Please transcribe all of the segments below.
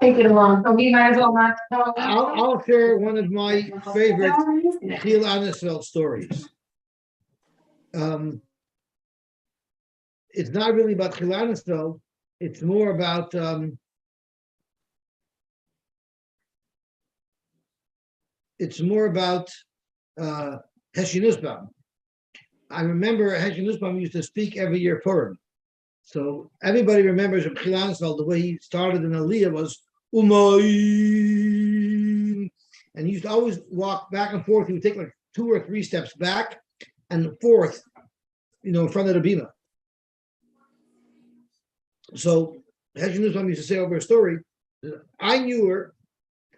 take it along, so we might as well not. I'll share one of my favorite Chil Anisfeld stories. It's not really about Chil Anisfeld. It's more about Heshi Nussbaum. I remember Heshi Nussbaum used to speak every year Purim. So everybody remembers Reb Chil Anisfeld, the way he started in Aliyah was Umayim. And he used to always walk back and forth. He would take like 2 or 3 steps back and forth, in front of the bima. So Heshi Nussbaum used to say over a story, I knew her,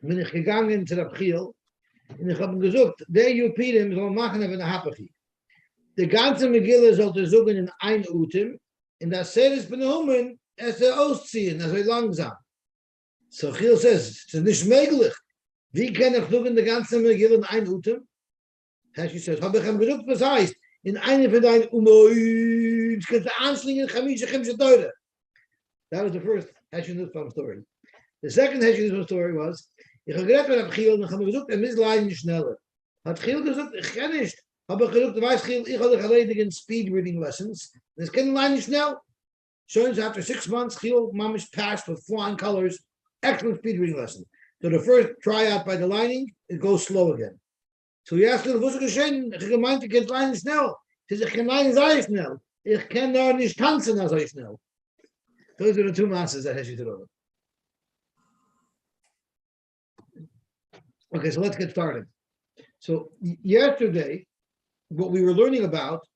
when ich gegangen zu Reb Chil, und ich habe ihm gesagt, der Jupidim soll machen aber eine Hapachi. Die ganze Megillah sollte suchen in ein Utim, in der Seres Benumen, ausziehen, also langsam. So Chil says, es ist nicht möglich. Wie kann ich suchen die ganze Megillah in ein Utim? Heshi says, habe ich ihm gesagt, was heißt, in eine von deinen Umoid, kannst du anschlingen, Chemsche Teure. That was the first Heshi Nussbaum story. The second Heshi Nussbaum story was, ich habe geredet mit Chil und ich habe gesagt, ist leider schneller. Hat Chil gesagt, ich kann nicht. Habe ich gesagt, du weißt, Chil, ich habe gelesen in speed reading lessons. Das kann leider schnell. So after 6 months, Chil Mamish passed with flying colors, excellent speed reading lesson. So the first tryout by the lining, it goes slow again. So he asked him, was ist geschehen? Ich gemeint, ich kann leider schnell. Ich kann leider sehr schnell. Ich kann noch nicht tanzen so schnell. Those are the 2 masters that Heshi Torah. Okay, so let's get started. So yesterday, what we were learning about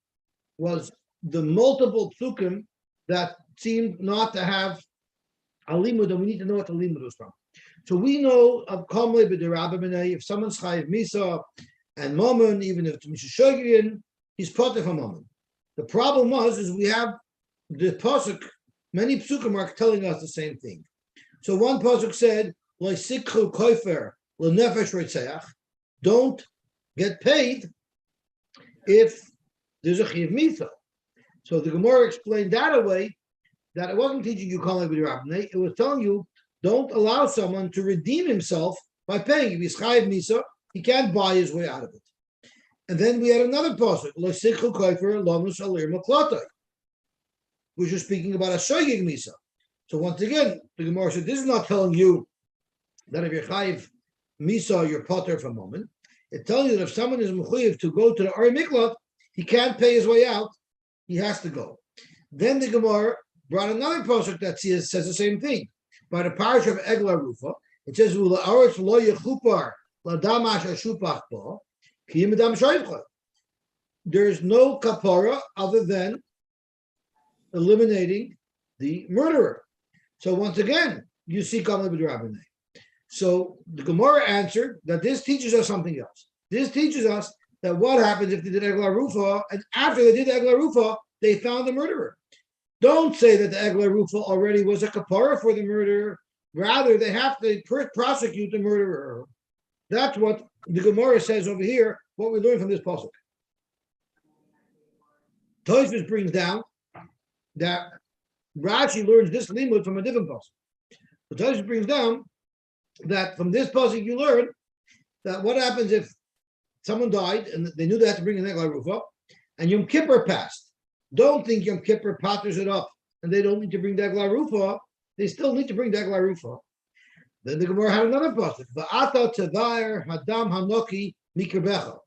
was the multiple psukim that seemed not to have a limud, and we need to know what the limud was from. So we know of Kamle b'derabba if someone's chayiv misa and mammon, even if it's mishashogrian, he's potter from mammon. The problem is we have the pasuk. Many psukim are telling us the same thing. So one pasuk said, "Loisikhu koifer lenefesh reitzeach." Don't get paid if there's a chiv misa. So the Gemara explained that away, that it wasn't teaching you kol b'derabnei. It was telling you don't allow someone to redeem himself by paying. If he's chayiv misa, he can't buy his way out of it. And then we had another pasuk, "Loisikhu koifer lamus alir maklatai," which is speaking about a shoygig misa. So once again, the Gemara said, this is not telling you that if you're chayiv misa, you're potter for a moment. It tells you that if someone is mechuyev to go to the Ari Miklat, he can't pay his way out. He has to go. Then the Gemara brought another pasuk that says the same thing. By the parish of Egla Rufa, it says, "Ula'aretz lo yechupar ladam asher shupach bo ki yimedam shoyvcha." There is no kapara other than eliminating the murderer. So once again, you see Kamle b'derabbanei. So the Gemara answered that this teaches us something else. This teaches us that what happens if they did Egla Rufa, and after they did Egla Rufa, they found the murderer. Don't say that the Egla Rufa already was a kapara for the murderer. Rather, they have to prosecute the murderer. That's what the Gemara says over here, what we learn from this pasuk. Tosfos brings down that Rashi learns this limud from a different pasuk. But Tosfos brings down that from this pasuk you learn that what happens if someone died and they knew they had to bring an Egla Rufa, and Yom Kippur passed. Don't think Yom Kippur patters it up and they don't need to bring the Egla Rufa. They still need to bring the Egla Rufa. Then the Gemara had another pasuk. Va'ata tavair hadam hanoki mikrabecha.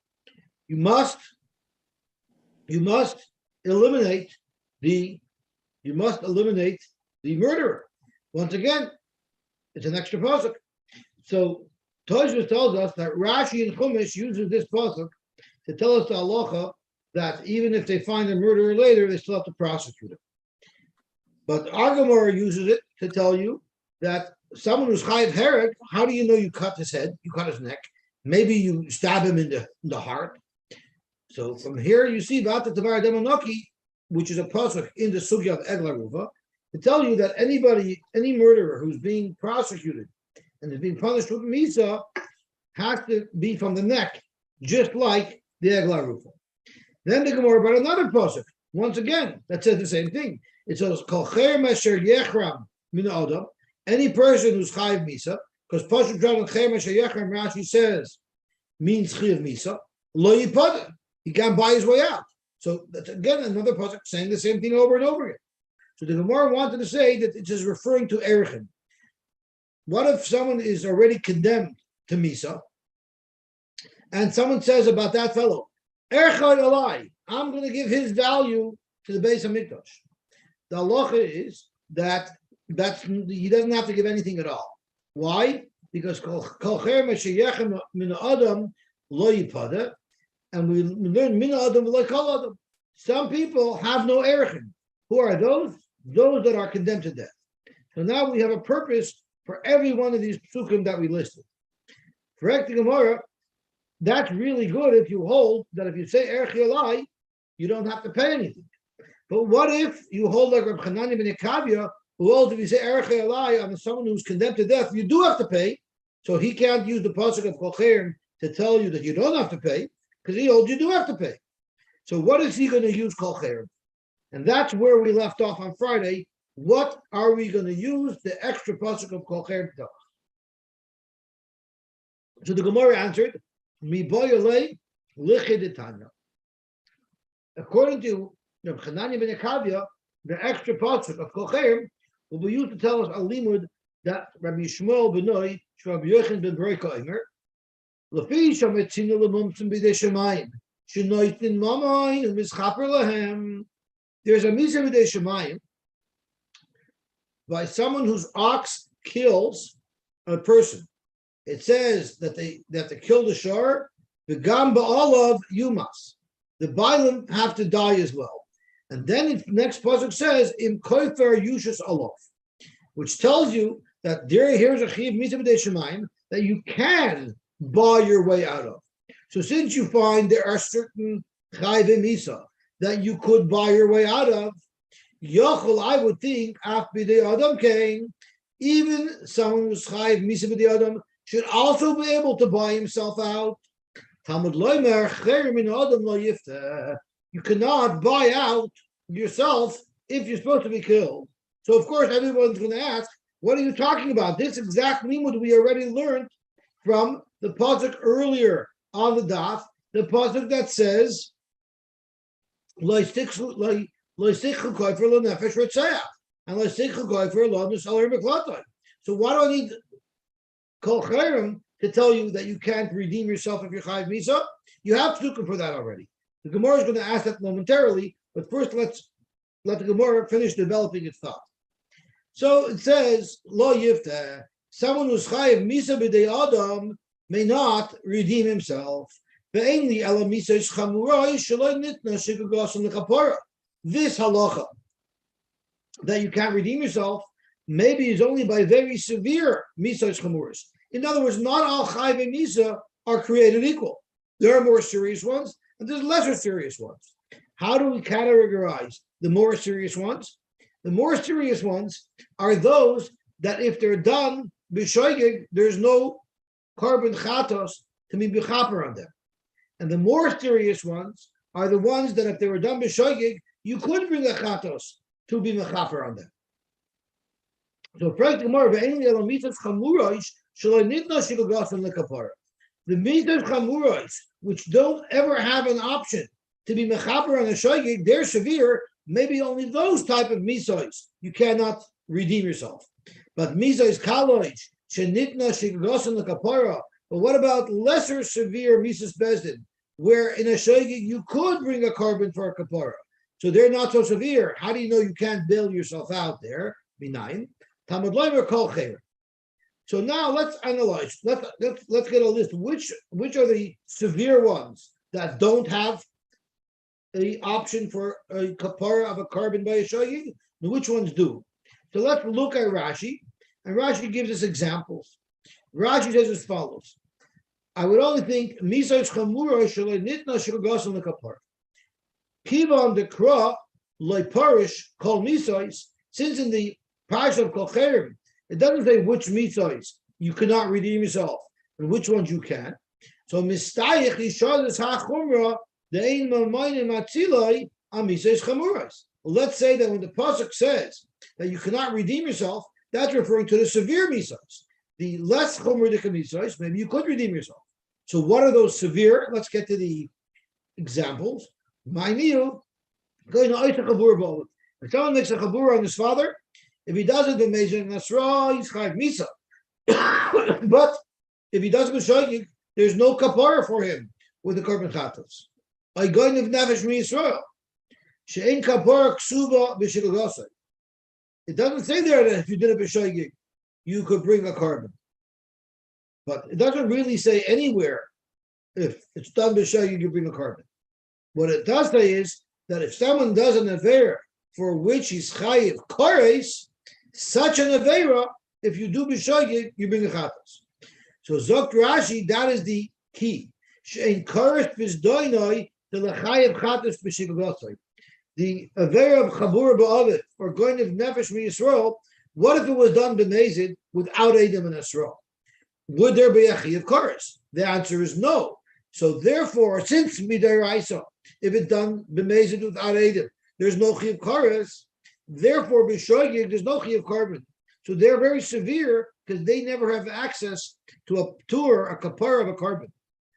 You must eliminate the murderer. Once again, it's an extra pasuk. So Tosfos tells us that Rashi and Chumash uses this pasuk to tell us the halacha that even if they find a murderer later, they still have to prosecute him. But our Gemara uses it to tell you that someone who's chayiv herek, how do you know you cut his head, you cut his neck? Maybe you stab him in the heart. So from here you see Vata Tavar Demonoki, which is a pasuk in the sugya of Egla Ruva, to tell you that any murderer who's being prosecuted and is being punished with Misa has to be from the neck, just like the Egla Rufa. Then the Gemara brought another pasuk, once again, that says the same thing. It says, Kolcher Mesher Yechram Min Adam, any person who's chayiv misa, because Pasuk Dragon Chema Shayechem Rashi says means chayiv misa, lo yipada. He can't buy his way out. So that's again another pasuk saying the same thing over and over again. So the Gemara wanted to say that it is referring to erchin. What if someone is already condemned to misa, and someone says about that fellow, erchad alai, I'm going to give his value to the Beis Hamikdash. The halacha is that he doesn't have to give anything at all. Why? Because kol cher meshayechem min adam lo yipada, and we learn min adam lo kol adam. Some people have no erchin. Who are those? Those that are condemned to death. So now we have a purpose for every one of these psukim that we listed. Correct the Gemara. That's really good if you hold that if you say erchi alai, you don't have to pay anything. But what if you hold like Reb Chananya ben Ekavia, who holds if you say erchi alai on someone who's condemned to death, you do have to pay. So he can't use the pasuk of Kol Cher to tell you that you don't have to pay, because he holds you do have to pay. So what is he going to use Kol Cher? And that's where we left off on Friday. What are we going to use the extra pasuk of Kol Cher to tell us? So the Gemara answered, Mi boyalei lichiditanya. According to Reb Chananya ben Ekavia, the extra pasuk of Kol Cher will be used to tell us a limud that Rabbi Yishmael benoi Rabbi Yochanan ben Bereika Omer, Lefi shametzinu lemumtzim b'dei shemayim shenoitin mamayin u'mischaper lahem. There's a misa b'dei shemayim by someone whose ox kills a person. It says that they kill the shor, the gam ba'alav yumas. The bailim have to die as well. And then the next pasuk says im koifer yushas alof, which tells you that here's a chiv misa b'dei shemayim that you can buy your way out of. So since you find there are certain chayve misa that you could buy your way out of, yochel, I would think, af b'dei adam came, even someone who's chayv misa b'dei adam should also be able to buy himself out. Talmud loimer cher min adam lo yifta. You cannot buy out yourself if you're supposed to be killed. So of course everyone's going to ask, what are you talking about? This exact limud we already learned from the pasuk earlier on the daf, the pasuk that says lo yisichchu kofer lo nefesh rotzeach and lo yisichchu kofer lo nusaler meklatai. So why do I need Kol Cherem to tell you that you can't redeem yourself if you're chayiv misa? You have psukim for that already. The Gemara is going to ask that momentarily, but first let the Gemara finish developing its thought. So it says, Lo Yifta, someone who's chayiv misa b'dei adam may not redeem himself. Ve'enli ela misa is chamurai shaloi nitna shikagosan lekapara. This halacha that you can't redeem yourself maybe is only by very severe misas chamuras. In other words, not all chayve misa are created equal. There are more serious ones, and there's lesser serious ones. How do we categorize the more serious ones? The more serious ones are those that if they're done b'shoigig, there's no carbon chatos to be b'chaper on them. And the more serious ones are the ones that if they were done b'shoigig, you could bring a chatos to be b'chaper on them. So, the mitzvahs chamuros, which don't ever have an option to be mechaper on a shoygig, they're severe. Maybe only those type of mitzvahs you cannot redeem yourself. But mitzvahs kaloich shenitna shigagosan lekapara. But what about lesser severe mitzvahs bezdin, where in a shoygig you could bring a carbon for a kapara? So they're not so severe. How do you know you can't bail yourself out there? B'nayin. Talmud loimer kol cher. So now let's analyze. Let's get a list. Which are the severe ones that don't have the option for a kapara of a carbon by a shoyig? And which ones do? So let's look at Rashi, and Rashi gives us examples. Rashi says as follows: I would only think misayis chamura shalei nitna shagagosan lekapara. Kivan dekra loiparish kol misayis. Since in the Parsha of Kol Cher, it doesn't say which mitzvahs you cannot redeem yourself and which ones you can. So mistayich yishadas hachumra de'ein mamayim atzilai amisayis chamuras. Let's say that when the pasuk says that you cannot redeem yourself, That's referring to the severe misas. The less chumridik misas, maybe you could redeem yourself. So what are those severe? Let's get to the examples. My meal, going to Isaac Chabur. If someone makes a Chabur on his father, if he does it, then Mezin Nasra, he's Chayv Misa. But if he does B'Shogig, there's no kapara for him with the Korban Chatos. I go in Nefesh Yisrael. She'en kapara ksuba b'shigagosai. It doesn't say there that if you did a B'Shogig, you could bring a carbon. But it doesn't really say anywhere if it's done B'Shogig, you bring a carbon. What it does say is that if someone does an Aveira for which he's Chayiv Kores, such an Aveira, if you do B'Shogig, you bring a Chatos. So Zokt Rashi, that is the key. She'en Kores B'Zdoinoi to the Chayiv Chatos B'Shigagosai. The Aveira of Chabur Ba'avet, or going of Nefesh Yisrael, what if it was done b'mezid without Edom and Yisrael? Would there be a Chayiv Kores? The answer is no. So therefore, since Midaraisa, if it's done b'mezid without Edom, there's no Chayiv Kores. Therefore, b'Shogig, there's no Chayiv Carbon. So they're very severe because they never have access to a tour, a kapara of a carbon.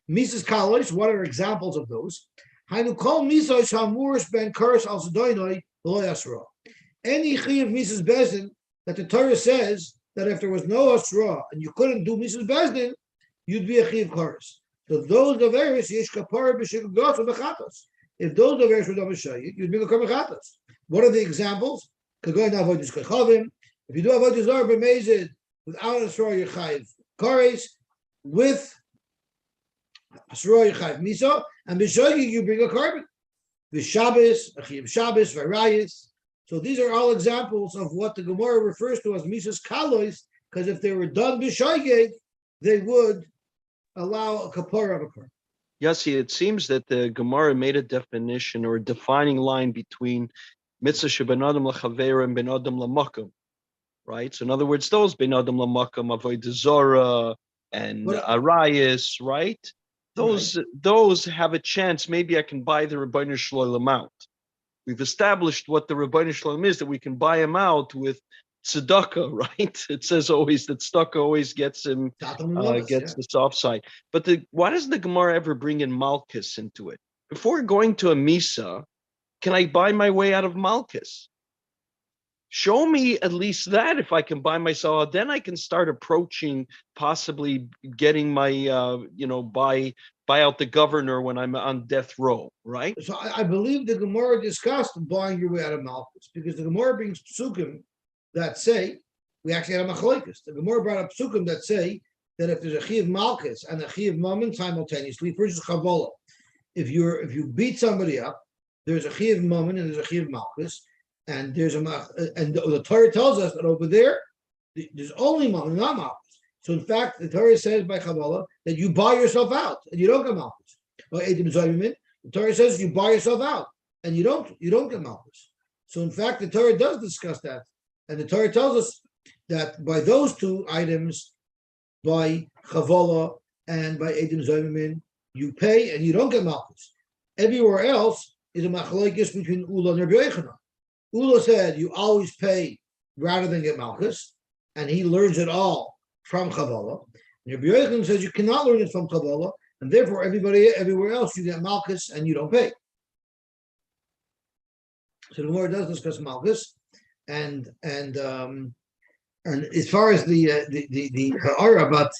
Mises Kalosh, what are examples of those? Hainu kol misos hamuris ben karas al sedoinoi lo yasra. Any chiyav Mises Bezdin that the Torah says that if there was no asra and you couldn't do Mises Bezdin, you'd be a chiyav karas. So those averis yesh kapara b'shigagos u'bechatos. If those averis were done b'shayik, you'd be a bechatos. What are the examples? Kagoy na'avodas kechavim. If you do avodas zar b'mezid without asra, you're chayiv karas. With asra, you're chayiv miso. And b'shogig, you bring a carbon. V'Shabbos, Achiyim Shabbos, V'Rayis. So these are all examples of what the Gemara refers to as Mises Kalois, because if they were done b'shogig, they would allow a kapara of a carbon. Yosy, it seems that the Gemara made a definition or a defining line between mitzvah sheben adam l'chaveira and ben adam l'makom, right? So in other words, those ben adam l'makom, avodah zara and arayis, right? Those have a chance. Maybe I can buy the Rebbeinu Shalom out. We've established what the Rebbeinu Shalom is, that we can buy him out with tzedakah, right? It says always that tzedakah always gets him, the soft side. But why doesn't the Gemara ever bring in Malchus into it? Before going to a Misa, can I buy my way out of Malchus? Show me at least that if I can buy myself, then I can start approaching possibly getting my, buy out the governor when I'm on death row, right? So I believe the Gemara discussed buying your way out of Malchus because the Gemara brings psukim that say, we actually had a machlokes. The Gemara brought up psukim that say that if there's a chiv Malchus and a chiv Mammon simultaneously, versus Chavola, if you beat somebody up, there's a chiv Mammon and there's a chiv Malchus. And there's and the Torah tells us that over there, there's only Malchus, not Malchus. So in fact, the Torah says by Kabbalah that you buy yourself out and you don't get Malchus. The Torah says you buy yourself out and you don't get Malchus. So in fact, the Torah does discuss that, and the Torah tells us that by those two items, by Chavala and by Edim Zoymin, you pay and you don't get Malchus. Everywhere else is a machlokes between Ula and Rabbi Yochanan. Ula said you always pay rather than get Malchus, and he learns it all from Kabbalah. And Rabbi Yochanan says you cannot learn it from Kabbalah, and therefore everywhere else you get Malchus and you don't pay. So the Gemara does discuss Malchus, and as far as the ha'ara about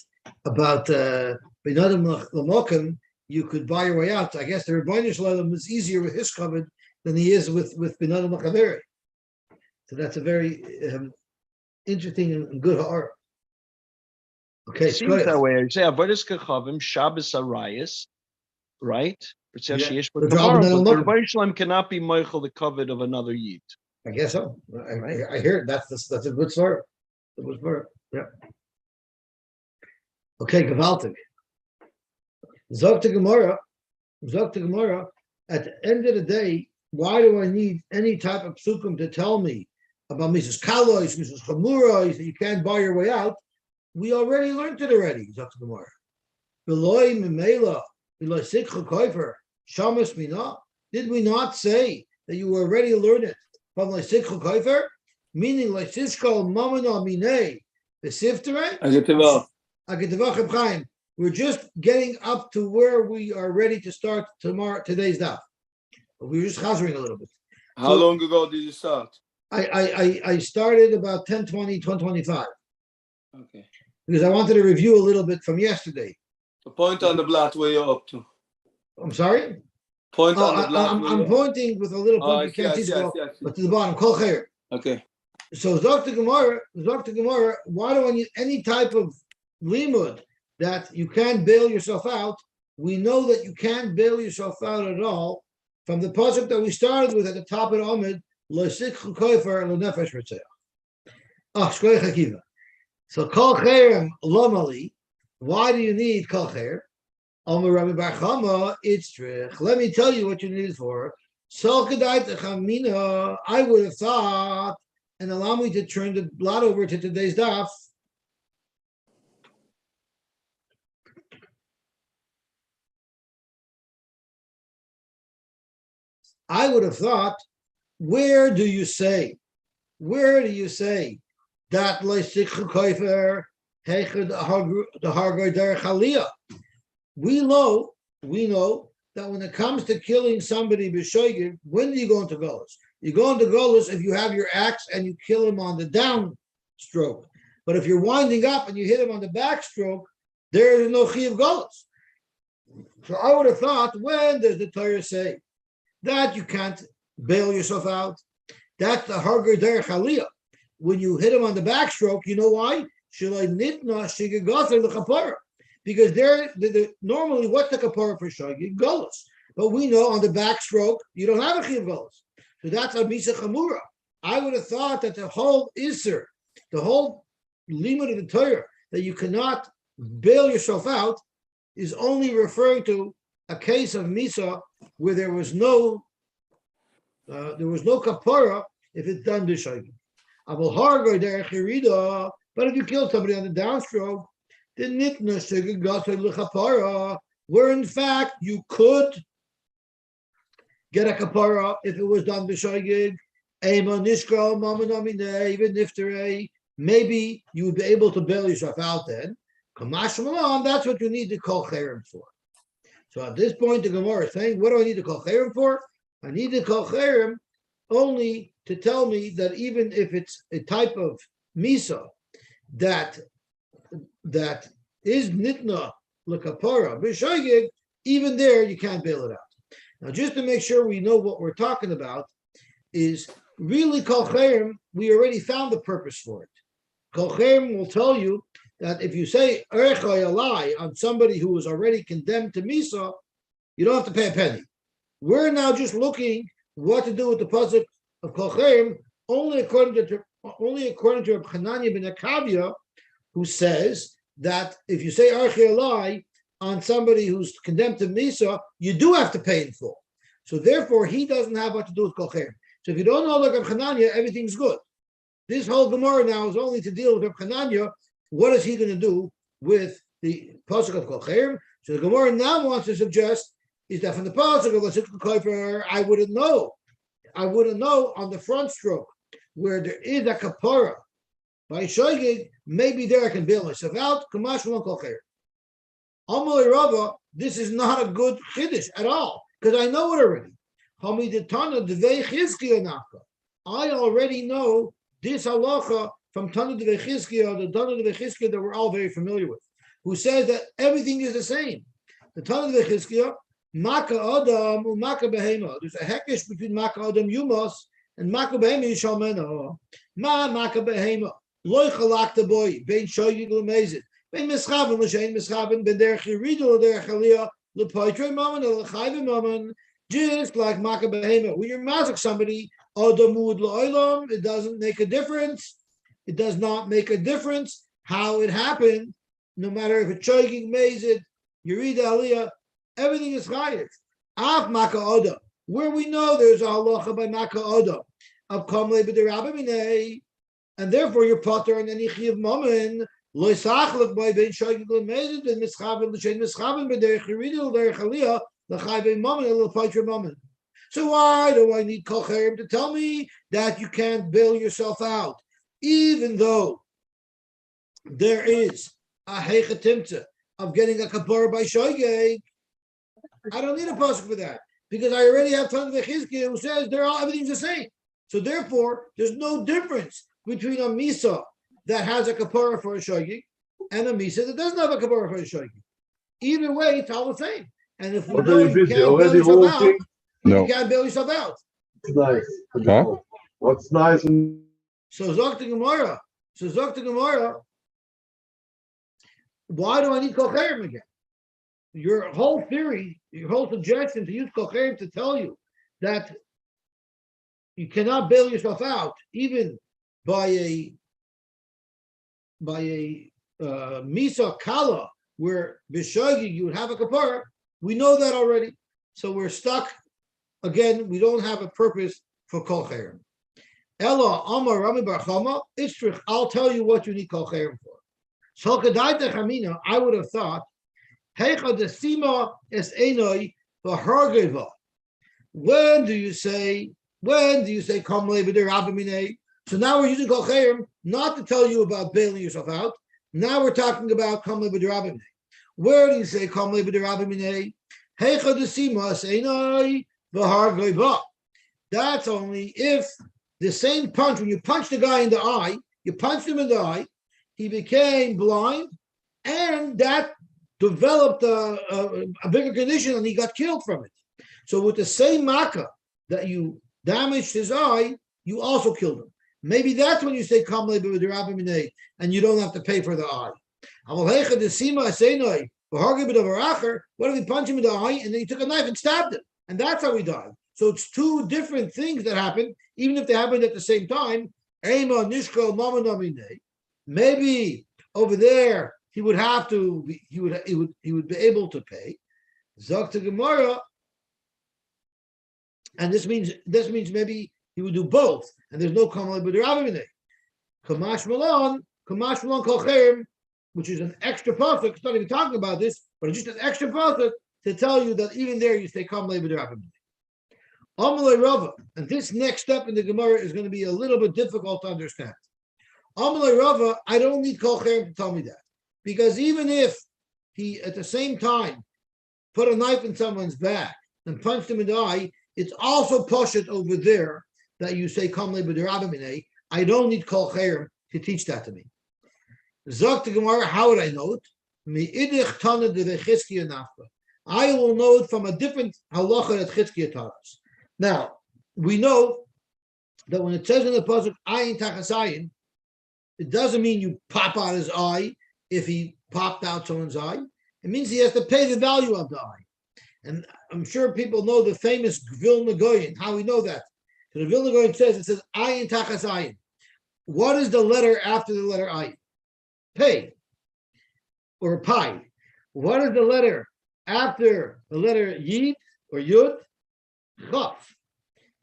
Benadim Lamokim, you could buy your way out. I guess the Rebbeinu Shalom is easier with his covenant than he is with Benadim L'Chaveri. So that's a very interesting and good ha'ara. Okay, it seems that way. I say Avodas Kechavim, Shabbos Arayis, right? But the Rebbeinu Shalom cannot be Moichel the covet of another Yid. I guess so. I hear it. That's a good story. A good story. Yeah. Okay, Gavaltik. Zog to Gemara. At the end of the day, why do I need any type of psukim to tell me about Mrs. Kalois, Mrs. Chamurais, that you can't buy your way out? We already learned it already, Zok Gemara. Beloy Mimela, Beloy Sikha Koifer, Shamas Mina. Did we not say that you already learned it from Sikha Koifer? meaning like Sishkol Mamano Mine, the Siftere. We're just getting up to where we are ready to start today's daf. We're just chazering a little bit. How long ago did you start? I started about 10:20, 10:25. Okay. Because I wanted to review a little bit from yesterday. So point on the blot where you're up to. I'm sorry? Point on the blot. I'm pointing with a little point. You can't see it, but to the bottom. Kol Chair. Okay. So Dr. Gemara, why do I need any type of limud that you can't bail yourself out? We know that you can't bail yourself out at all from the pasuk that we started with at the top of the Amid, Loisikhu Koifer Lenefesh Ritzeach. Shkoich Akiva. So Kol Chair Lomali, why do you need Kol Chair? Omer Rabbi Bar Chama, it's trich. Let me tell you what you need it for. I would have thought, and allow me to turn the blot over to today's daf. I would have thought, where do you say that Leisikhu Koifer Hechad the Hargoy Der Chaliyah? We know that when it comes to killing somebody b'shoigig, when do you go into Golos? You go into Golos if you have your axe and you kill him on the downstroke. But if you're winding up and you hit him on the backstroke, there is no Chiyav Golos. So I would have thought, when does the Torah say that you can't bail yourself out? That's the Harger Der Chaliyah. When you hit him on the backstroke, you know why? Because normally what's the kapara for shogig? Golos. But we know on the backstroke, you don't have a chiv golos. So that's a misa chamura. I would have thought that the whole iser, the whole limit of the Torah, that you cannot bail yourself out, is only referring to a case of misa where there was no kapara if it's done b'shogig. But if you kill somebody on the downstroke, where in fact you could get a kapara if it was done b'shoigig, even nifterei, maybe you would be able to bail yourself out then. That's what you need to call cherem for. So at this point, the Gemara is saying, what do I need to call cherem for? I need to call cherem only to tell me that even if it's a type of misa that is nitna lekapara b'shoigig, even there you can't bail it out. Now, just to make sure we know what we're talking about, is really kol cherem. We already found the purpose for it. Kol cherem will tell you that if you say erechai alai on somebody who was already condemned to misa, you don't have to pay a penny. We're now just looking what to do with the pasuk of kol cherem, only according to Reb Chananya ben Akavia, who says that if you say Archei Alai on somebody who's condemned to Misa, you do have to pay in full. So therefore, he doesn't have what to do with Kol Cherem. So if you don't know like Reb Chananya, everything's good. This whole Gemara now is only to deal with Reb Chananya. What is he going to do with the pasuk of Kol Cherem? So the Gemara now wants to suggest is that from the pasuk of Lasik Koifer, I wouldn't know on the front stroke where there is a kapara by shoigig, maybe there I can bail myself out. Kamash Kol Cherem. Amalei Rava, this is not a good chiddush at all because I know it already. I already know this halacha from Tana Devei Chizkiya, the Tana Devei Chizkiya that we're all very familiar with, who says that everything is the same. The Tana Devei Chizkiya, Maka Adam and Maka Behema. There's a hekesh between Maka Adam Yumos and Maka Behema Yishalmena. Maka Behema. Loy Chalak the boy, Bein Shoyig Lemezit. Ben Mischaven, L'Shein Mischaven, Ben Der Chirido, Der Chalia, L'Poitre Maman, L'Chayve Maman, just like Maka Behema. When you're mazik somebody, Adamud L'Olam, it doesn't make a difference. It does not make a difference how it happened, no matter if it's Shoyig Mezit, Yerida Aliyah, everything is chayiv. Af Maka Adam, where we know there's a halacha by Maka Adam of Kamle B'Derabba, and therefore you're potter on any chiyav mammon. Lo sachlek by bein shoygig lemezid and mischaven l'shein mischaven b'derech yiridil derech aliyah l'chai bein mammon l'paytre mammon. So why do I need kol cherem to tell me that you can't bail yourself out, even though there is a heichatimta of getting a kapara by shoygeg? I don't need a pasuk for that because I already have Tanakh V'Chizkiah who says everything's the same. So therefore, there's no difference between a misa that has a kapara for a shoygeg and a misa that doesn't have a kapara for a shoygeg. Either way, it's all the same. And if we know you can't bail yourself out, you can't bail yourself out. It's nice. Huh? What's nice? So Zok to Gemara. Why do I need kol cherem again? Your whole theory, your whole suggestion to use kol cherem to tell you that you cannot bail yourself out even by a misa kala where b'shogig you would have a kapara. We know that already, so we're stuck. Again, we don't have a purpose for kol cherem. Ella Amar Rami Bar Chama Istrich. I'll tell you what you need kol cherem for. So Kedayta Chamina, I would have thought Heicha Desima Es Enoi V'Hargeva. When do you say Kam Le'B'Der Rabimine? So now we're using kol cherem not to tell you about bailing yourself out. Now we're talking about Kam Le'B'Der Rabimine. Where do you say Kam Le'B'Der Rabimine? Heicha Desima Es Enoi V'Hargeva. That's only if the same punch, when you punch the guy in the eye, you punched him in the eye, he became blind, and that developed a bigger condition, and he got killed from it. So with the same makkah that you damaged his eye, you also killed him. Maybe that's when you say kamle b'derabim, and you don't have to pay for the eye. What if he punched him in the eye, and then he took a knife and stabbed him, and that's how he died? So it's two different things that happen, even if they happened at the same time. Maybe over there he would have to. He would be able to pay. Zok to Gemara, and this means maybe he would do both, and there's no kamal b'derabim. Kamash malon kol cherem, which is an extra pasuk. It's not even talking about this, but it's just an extra pasuk to tell you that even there you say kamal b'derabim. Amalei Rava, and this next step in the Gemara is going to be a little bit difficult to understand. Amalei Rava, I don't need kol cherem to tell me that, because even if he at the same time put a knife in someone's back and punched him in the eye, it's also poshet over there that you say kamle b'derabim. I don't need kol cherem to teach that to me. Zok to Gemara, how would I know it? Mi'idich tana de Chizkiah nafka. I will know it from a different halacha that Chizkiah taught us. Now, we know that when it says in the pasuk ayin tachas ayin, it doesn't mean you pop out his eye if he popped out someone's eye. It means he has to pay the value of the eye. And I'm sure people know the famous Vilna Goyen. How we know that? So the Vilna Goyen says ayin tachas ayin. What is the letter after the letter ayin? Pay or pi. What is the letter after the letter yid or yud? Chaf.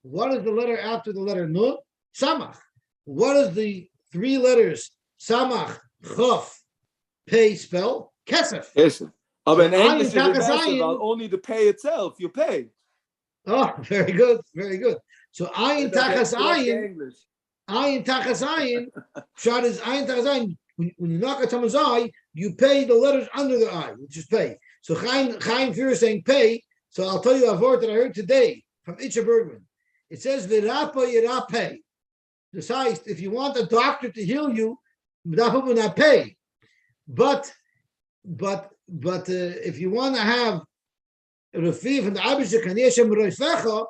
What is the letter after the letter nun? Samach. What is the three letters Samach, Chaf, Pei spell? Kesef. Kesef. But in So English, ayin it's tachas ayin. only the pay itself. You pay. Oh, very good, very good. So ayin tachas ayin, English. ayin tachas ayin. Shot is ayin tachas ayin. When you knock at someone's eye, you pay the letters under the eye, which is pay. So Chaim Fir is saying pay. So I'll tell you a word that I heard today from Itcha Bergman. It says v'rapa yirapay. Besides, if you want a doctor to heal you, that will not pay. But if you want to have refi from the Abishah Kaniyashem Reifecha,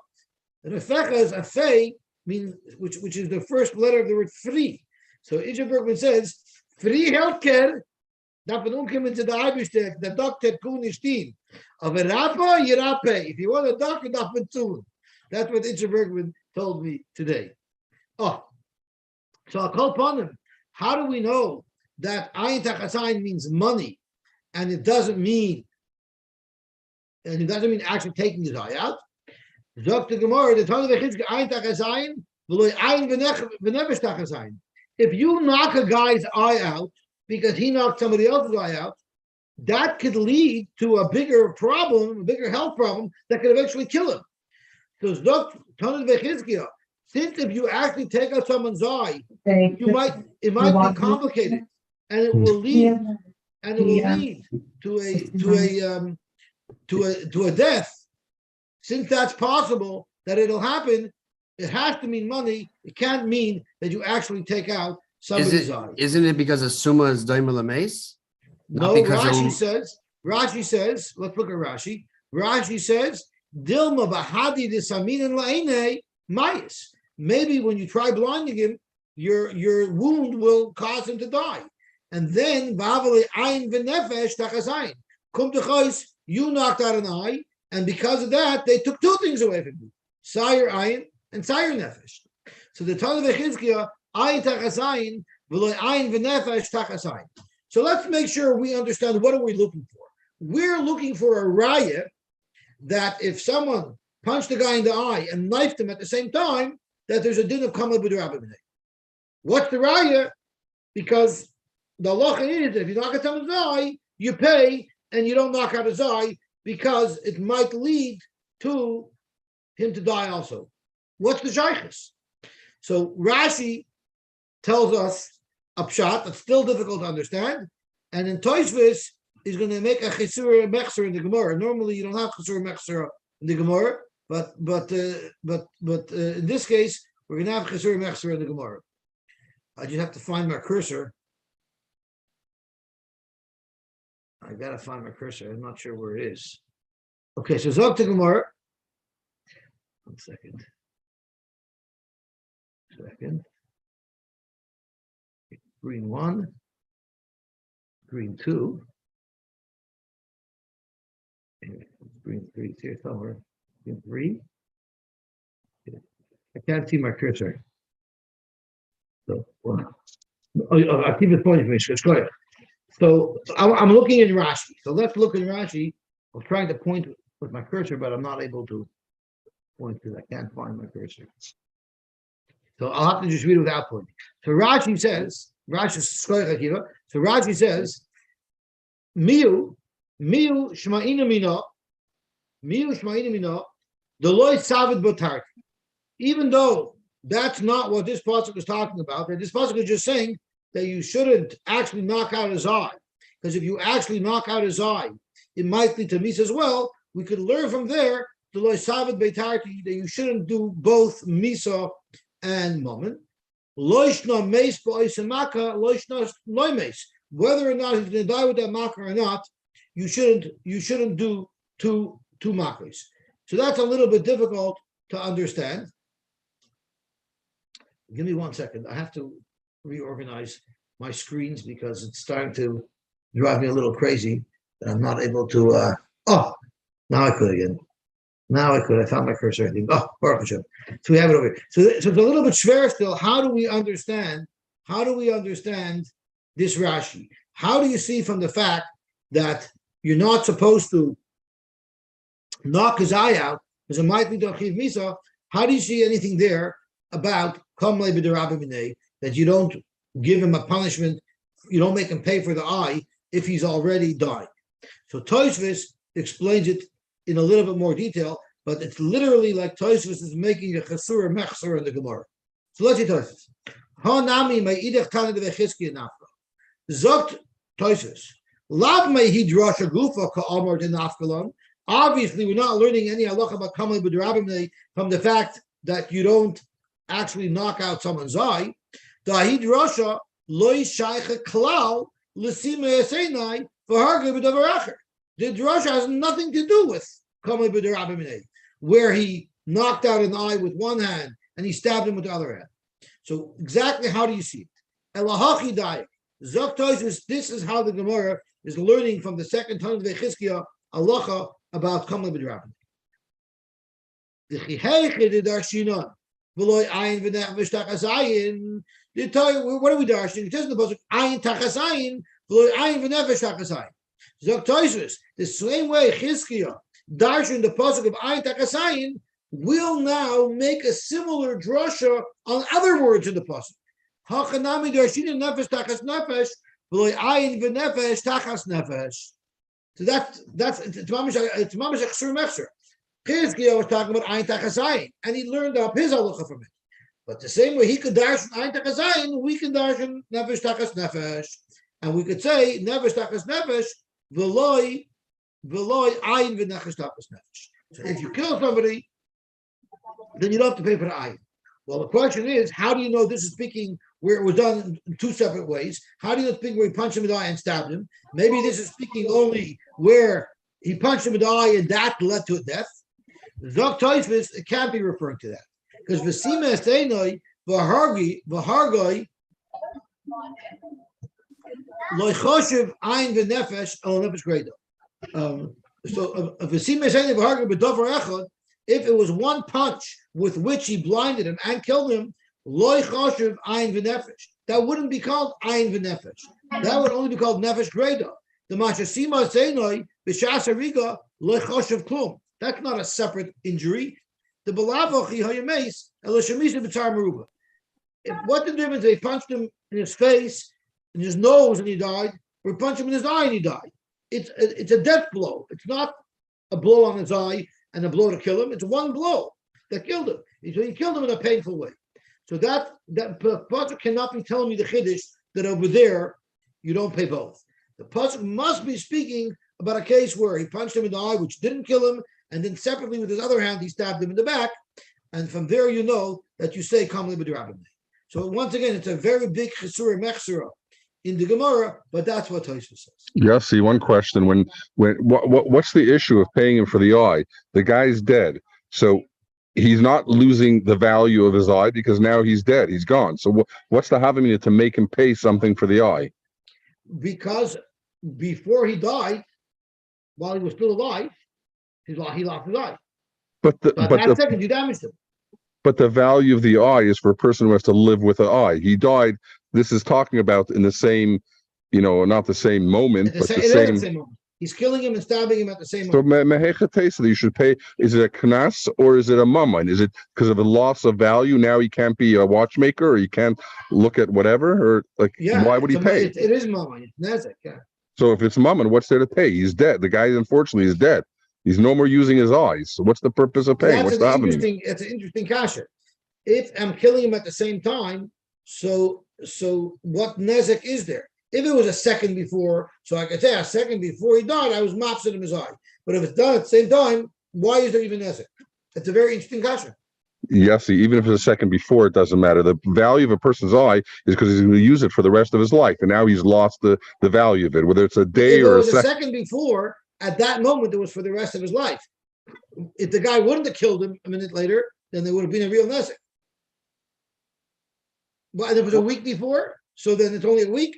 Reifecha is a fei, which is the first letter of the word free. So Itcha Bergman says free healthcare. That will come into the Abishah, the doctor Kunishtin. Of a rapa yirape. If you want a doctor, that will soon. That's what Itcha Bergman told me today. Oh, so I'll call upon him. How do we know that ayin tachas ayin means money, and it doesn't mean actually taking his eye out? Zok to Gemara, the Tanakh V'Chizkiah ayin tachas ayin, v'loy ayin v'nefesh tachas ayin. If you knock a guy's eye out because he knocked somebody else's eye out, that could lead to a bigger problem, a bigger health problem that could eventually kill him. So look, since if you actually take out someone's eye, it might be complicated, and it will lead to a death. Since that's possible that it'll happen, it has to mean money. It can't mean that you actually take out somebody's eye. Isn't it because a summa is daimel mace? No, Rashi says, let's look at Rashi. Rashi says, Dilma bahadi disamin la'ene mayis. Maybe when you try blinding him, your wound will cause him to die. And then bavali ayin v'nefesh tachasayin. Kum t'chos, you knocked out an eye, and because of that, they took two things away from you: Sire ayin and Sire nefesh. So the Tana v'chizkiya ayin tachasayin v'lo ayin v'nefesh tachasayin. So let's make sure we understand what are we looking for. We're looking for a raya that if someone punched the guy in the eye and knifed him at the same time, that there's a din of kamal b'derabim. What's the raya? Because the halacha is if you knock out someone's eye, you pay and you don't knock out his eye because it might lead to him to die also. What's the shaykhus? So Rashi tells us a pshat that's still difficult to understand, and in Tosfos is going to make a chesur mechser in the Gemara. Normally, you don't have chesur mechser in the Gemara, but in this case, we're going to have chesur mechser in the Gemara. I just have to find my cursor. I gotta find my cursor. I'm not sure where it is. Okay, so Zog to Gemara. 1 second. Green 1, green 2, green 3 is here somewhere. Green 3. I can't see my cursor. So, I keep it pointing for me. So I'm looking in Rashi. So let's look in Rashi. I'm trying to point with my cursor, but I'm not able to point because I can't find my cursor. So I'll have to just read it without pointing. So Rashi says, Miu shma'ina mina, Deloy Savid Botarti. Even though that's not what this pasuk is talking about, that this pasuk is just saying that you shouldn't actually knock out his eye. Because if you actually knock out his eye, it might lead to misa as well. We could learn from there, Deloy Savid Botarti, that you shouldn't do both misa and moment. Loishna meis ba'oisamaka, loishna loimes. Whether or not he's going to die with that maka or not, you shouldn't do two makas. So that's a little bit difficult to understand. Give me 1 second. I have to reorganize my screens because it's starting to drive me a little crazy that I'm not able to. Now I could again. Now I could. I found my cursor. I think. Baruch Hashem. So we have it over here. So it's a little bit schwer still. How do we understand this Rashi? How do you see from the fact that you're not supposed to knock his eye out because it might be Dochiv Misa? How do you see anything there about Kamlei B'derabim that you don't give him a punishment, you don't make him pay for the eye if he's already died? So Tosfos explains it in a little bit more detail, but it's literally like Tosfos is making a chesur mechser in the Gemara. So let's see Tosfos. Hanami ma'idech tana devechizkiya nafka. Zokt Tosfos. Lav me'hi drasha gufa ka'amar de nafkalon. Obviously, we're not learning any halacha about kamei b'derabim from the fact that you don't actually knock out someone's eye. Dahi drasha loy shaycha klal l'sima yasenai v'hargei b'davar acher. The drasha has nothing to do with kamei b'derabim, where he knocked out an eye with one hand and he stabbed him with the other hand. So exactly how do you see it? Elahachi daik. Zok Tosfos, this is how the Gemara is learning from the second Tana Vechizkiya halacha about kamei b'derabim. The chiheiche de darshinon v'loy ayin v'nefesh tachasayin. What are we darshining? It says in the pasuk ayin tachasayin v'loy ayin v'nefesh tachasayin. Zok Tosfos, the same way Chizkiya darshan the pasuk of ayin tachasayin will now make a similar drasha on other words in the pasuk. Hachanami darshinon nefesh tachas nefesh v'loy ayin v'nefesh tachas nefesh. So that's it's mamash chesur mechser. Chizkiah was talking about Ein Tachazayin, and he learned up his halacha from it. But the same way he could darshan Ein Tachazayin, we can darshan Nefesh Tachas Nefesh. And we could say Nefesh Tachas Nefesh, V'loi Ein V'Nefesh Tachas Nefesh. So if you kill somebody, then you don't have to pay for the Ein. Well, the question is, how do you know this is speaking where it was done in two separate ways? How do you know speaking where he punched him in the eye and stabbed him? Maybe this is speaking only where he punched him in the eye and that led to a death. Zok Toisvis, it can't be referring to that. Because Vesima Esteinoi, Vahargoi, Loichoshev, Ein V'Nefesh, El Nefesh Greda. So, Vesima Esteinoi, Vahargoi, B'Dover Echad, if it was one punch with which he blinded him and killed him, loy choshev ayin v'nefesh. That wouldn't be called ayin v'nefesh. That would only be called nefesh greda. The machasima seinoi b'shas hariga loy choshev klum. That's not a separate injury. The balavochi hayameis eloshamisa b'tzar meruba. What the difference? They punched him in his face, in his nose, and he died. Or punched him in his eye and he died. It's a death blow. It's not a blow on his eye and a blow to kill him. It's one blow that killed him. So he killed him in a painful way. So that pasuk cannot be telling me the chiddush that over there you don't pay both. The pasuk must be speaking about a case where he punched him in the eye, which didn't kill him, and then separately with his other hand he stabbed him in the back, and from there you know that you say kamli b'drabim. So once again, it's a very big chesura mechsura in the Gemara, but that's what Tosfos says. Yosy, one question: what's the issue of paying him for the eye? The guy's dead, so he's not losing the value of his eye because now he's dead, he's gone. So what's the havamina to make him pay something for the eye? Because before he died, while he was still alive, he lost his eye. But that second you damaged him. But the value of the eye is for a person who has to live with an eye. He died. This is talking about in the same, not the same moment, but the same moment. He's killing him and stabbing him at the same so moment. So you should pay. Is it a knas or is it a mammon? Is it because of a loss of value? Now he can't be a watchmaker, or he can't look at whatever, or why would he pay? It is mammon. It's nezek. Yeah. So if it's mammon, what's there to pay? He's dead. The guy, unfortunately, is dead. He's no more using his eyes. So what's the purpose of paying? What's the happening? It's an interesting kasha. If I'm killing him at the same time, so what nezek is there? If it was a second before, so I could say a second before he died, I was mopsing him his eye. But if it's done at the same time, why is there even nezek? It's a very interesting kasha. Yes, even if it's a second before, it doesn't matter. The value of a person's eye is because he's going to use it for the rest of his life, and now he's lost the value of it, whether it's a day or a second before. At that moment, it was for the rest of his life. If the guy wouldn't have killed him a minute later, then there would have been a real nezek. Well, and it was a week before, so then it's only a week.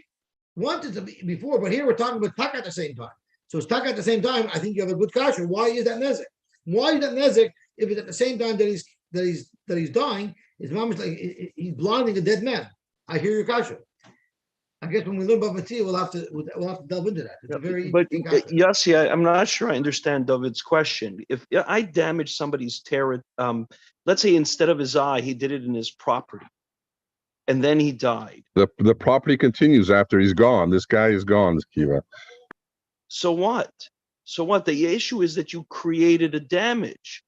Once it's before, but here we're talking about taka at the same time. So it's taka at the same time. I think you have a good kasha. Why is that nezek? Why is that nezek if it's at the same time that he's dying? It's almost like he's blinding a dead man. I hear your kasha. I guess when we learn Bava Metzia, we'll have to delve into that. It's a very Yosy, I'm not sure I understand David's question. If I damage somebody's territory, let's say instead of his eye, he did it in his property, and then he died. The property continues after he's gone. This guy is gone, Kiva. So what? The issue is that you created a damage.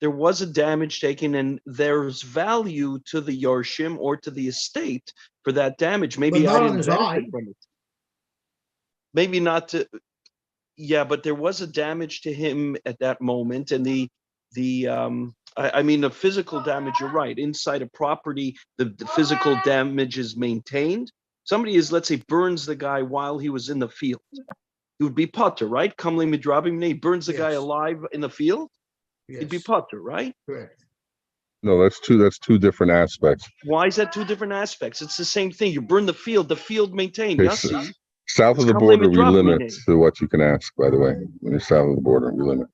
There was a damage taken, and there's value to the Yorshim or to the estate for that damage. Maybe I didn't benefit from it. Maybe not to. Yeah, but there was a damage to him at that moment, and the physical damage. You're right. Inside a property, the physical damage is maintained. Somebody let's say, burns the guy while he was in the field. He would be potter, right? Kamli midrabim. He burns the guy alive in the field. Yes. He'd be potter, right? Correct. No, that's two different aspects. Why is that two different aspects? It's the same thing. You burn the field maintained. Okay, Yosy, south of the border, we limit to what you can ask, by the way. When you're south of the border, we limit.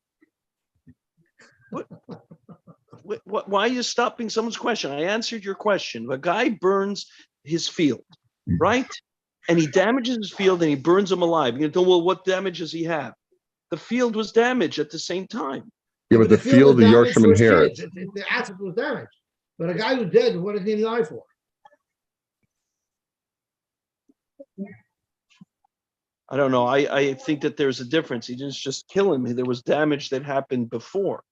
Why are you stopping someone's question? I answered your question. A guy burns his field, right? And he damages his field and he burns him alive. You know, well, what damage does he have? The field was damaged at the same time. Yeah, but the field the Yorshim inherits. The asset was damaged. But a guy who's dead, what does he need an eye for? I don't know. I think that there's a difference. He didn't just kill him. There was damage that happened before.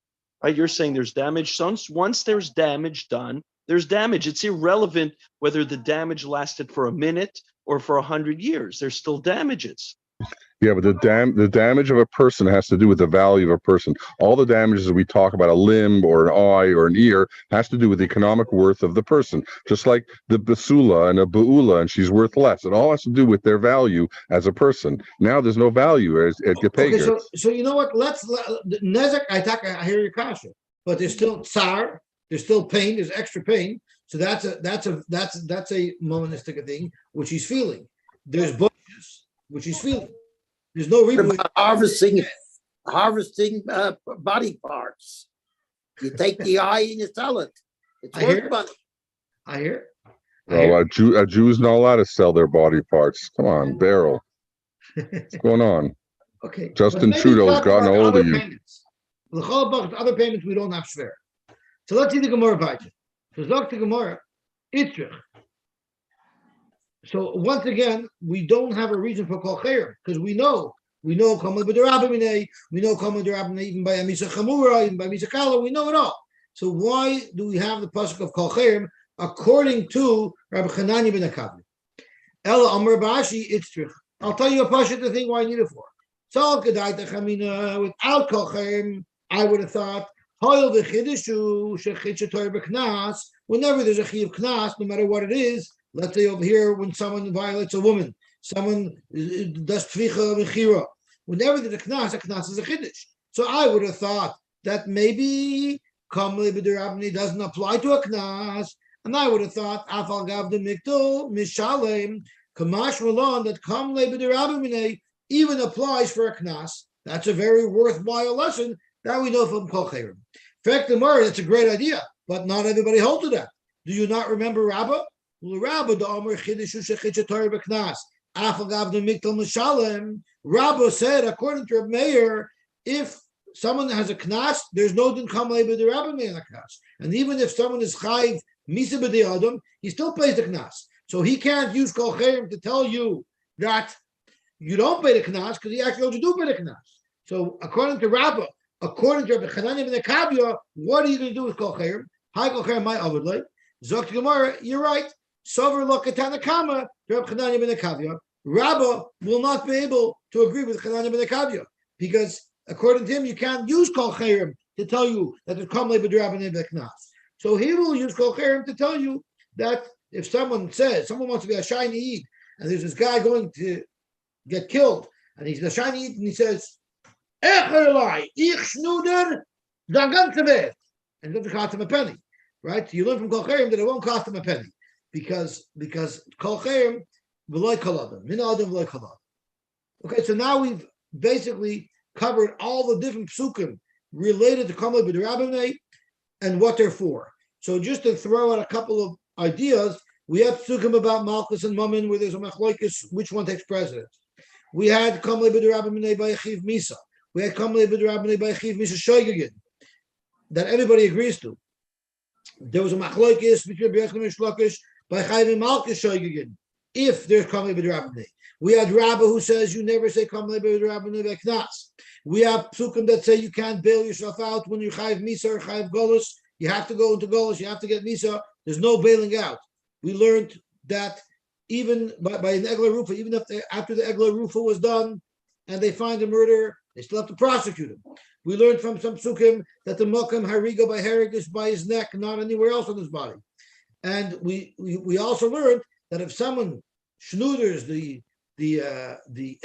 Right? You're saying there's damage. Once there's damage done, there's damage. It's irrelevant whether the damage lasted for a minute or for 100 years. There's still damages. Yeah, but the damage of a person has to do with the value of a person. All the damages we talk about, a limb or an eye or an ear, has to do with the economic worth of the person. Just like the basula and a baula, and she's worth less. It all has to do with their value as a person. Now there's no value as Okay, Gepega. so you know what? Nezek. I hear your kasha, but there's still tsar. There's still pain. There's extra pain. So that's a monistic thing which he's feeling. There's bushes which he's feeling. There's no reason. Harvesting body parts. You take the eye and you sell it. It's worth money. I hear. Well, a Jew's not allowed to sell their body parts. Come on, Beryl. What's going on? Okay. Justin Trudeau's gotten a hold of you. Other payments we don't have shver. So let's see the Gemara weiter. So Zok the Gemara, Itrich. So once again, we don't have a reason for Kol Cher, because we know Kama B'derabimine, we know Kama B'derabimine even by Amisa Chamura, even by Amisa Kala, we know it all. So why do we have the pasuk of Kol Cher according to Rabbi Chananya ben Akavi? Ela Amar Bashi Itrich. I'll tell you a pasuk the thing why I need it for. So without Kol Cher, I would have thought whenever there's a chi of knas, no matter what it is, let's say over here when someone violates a woman, someone does tvicha mechira, whenever there's a knas is a chiddush. So I would have thought that maybe kamle b'derabni doesn't apply to a knas, and I would have thought afal gav de mikdal mishalem kamash malon that kamle b'derabni even applies for a knas. That's a very worthwhile lesson that we know from Kol Cher. In fact, the Gemara, that's a great idea, but not everybody holds to that. Do you not remember Rabbah? Rabbah said, according to Reb Meir, if someone has a knas, there's no din kam leiba de Rabbah in a knas. And even if someone is chayv misa b'di adam, he still pays the knas. So he can't use Kol Cher to tell you that you don't pay the knas because he actually told you do pay the knas. So according to Rabbah, according to Rabbi Chananya ben Akav, what are you going to do with Kol Cher? Hi Kol Cher, my avodlay. Zok Gemara, you're right. Sover lokatana kama, Rabbi Chananya ben Akav. Rabbah will not be able to agree with Chananya ben Akav because according to him, you can't use Kol Cher to tell you that there's kam leiba d'Rabbanan v'knas. So he will use Kol Cher to tell you that if someone wants to be a shiny Eid, and there's this guy going to get killed, and he's a shiny Eid, and he says, and it doesn't cost him a penny, right? You learn from Kol Cher that it won't cost him a penny because Kol Cher v'loy kol adam, min adam v'loy kol adam. Okay, so now we've basically covered all the different psukim related to Kamei b'derabbanei and what they're for. So just to throw out a couple of ideas, we have psukim about Malchus and Mammon where there's a machlokes, which one takes precedence. We had Kamei b'derabbanei by Achiv Misa. We had Kamei b'derabbanei by Achiv Misa Shoygegin that everybody agrees to. There was a machlokes between B'yachim and Shlokish by Chayim Malchus Shoygegin if there's Kamei b'derabbanei. We had Rabbah who says you never say Kamei b'derabbanei by Knas. We have psukim that say you can't bail yourself out when you're Chayiv Misa or Chayiv Golus. You have to go into Golus. You have to get Misa. There's no bailing out. We learned that even by an Egla Rufa, even if after the Egla Rufa was done and they find the murderer, they still have to prosecute him. We learned from some psukim that the Mokam Hariga by Herod is by his neck, not anywhere else on his body. And we also learned that if someone schnooders the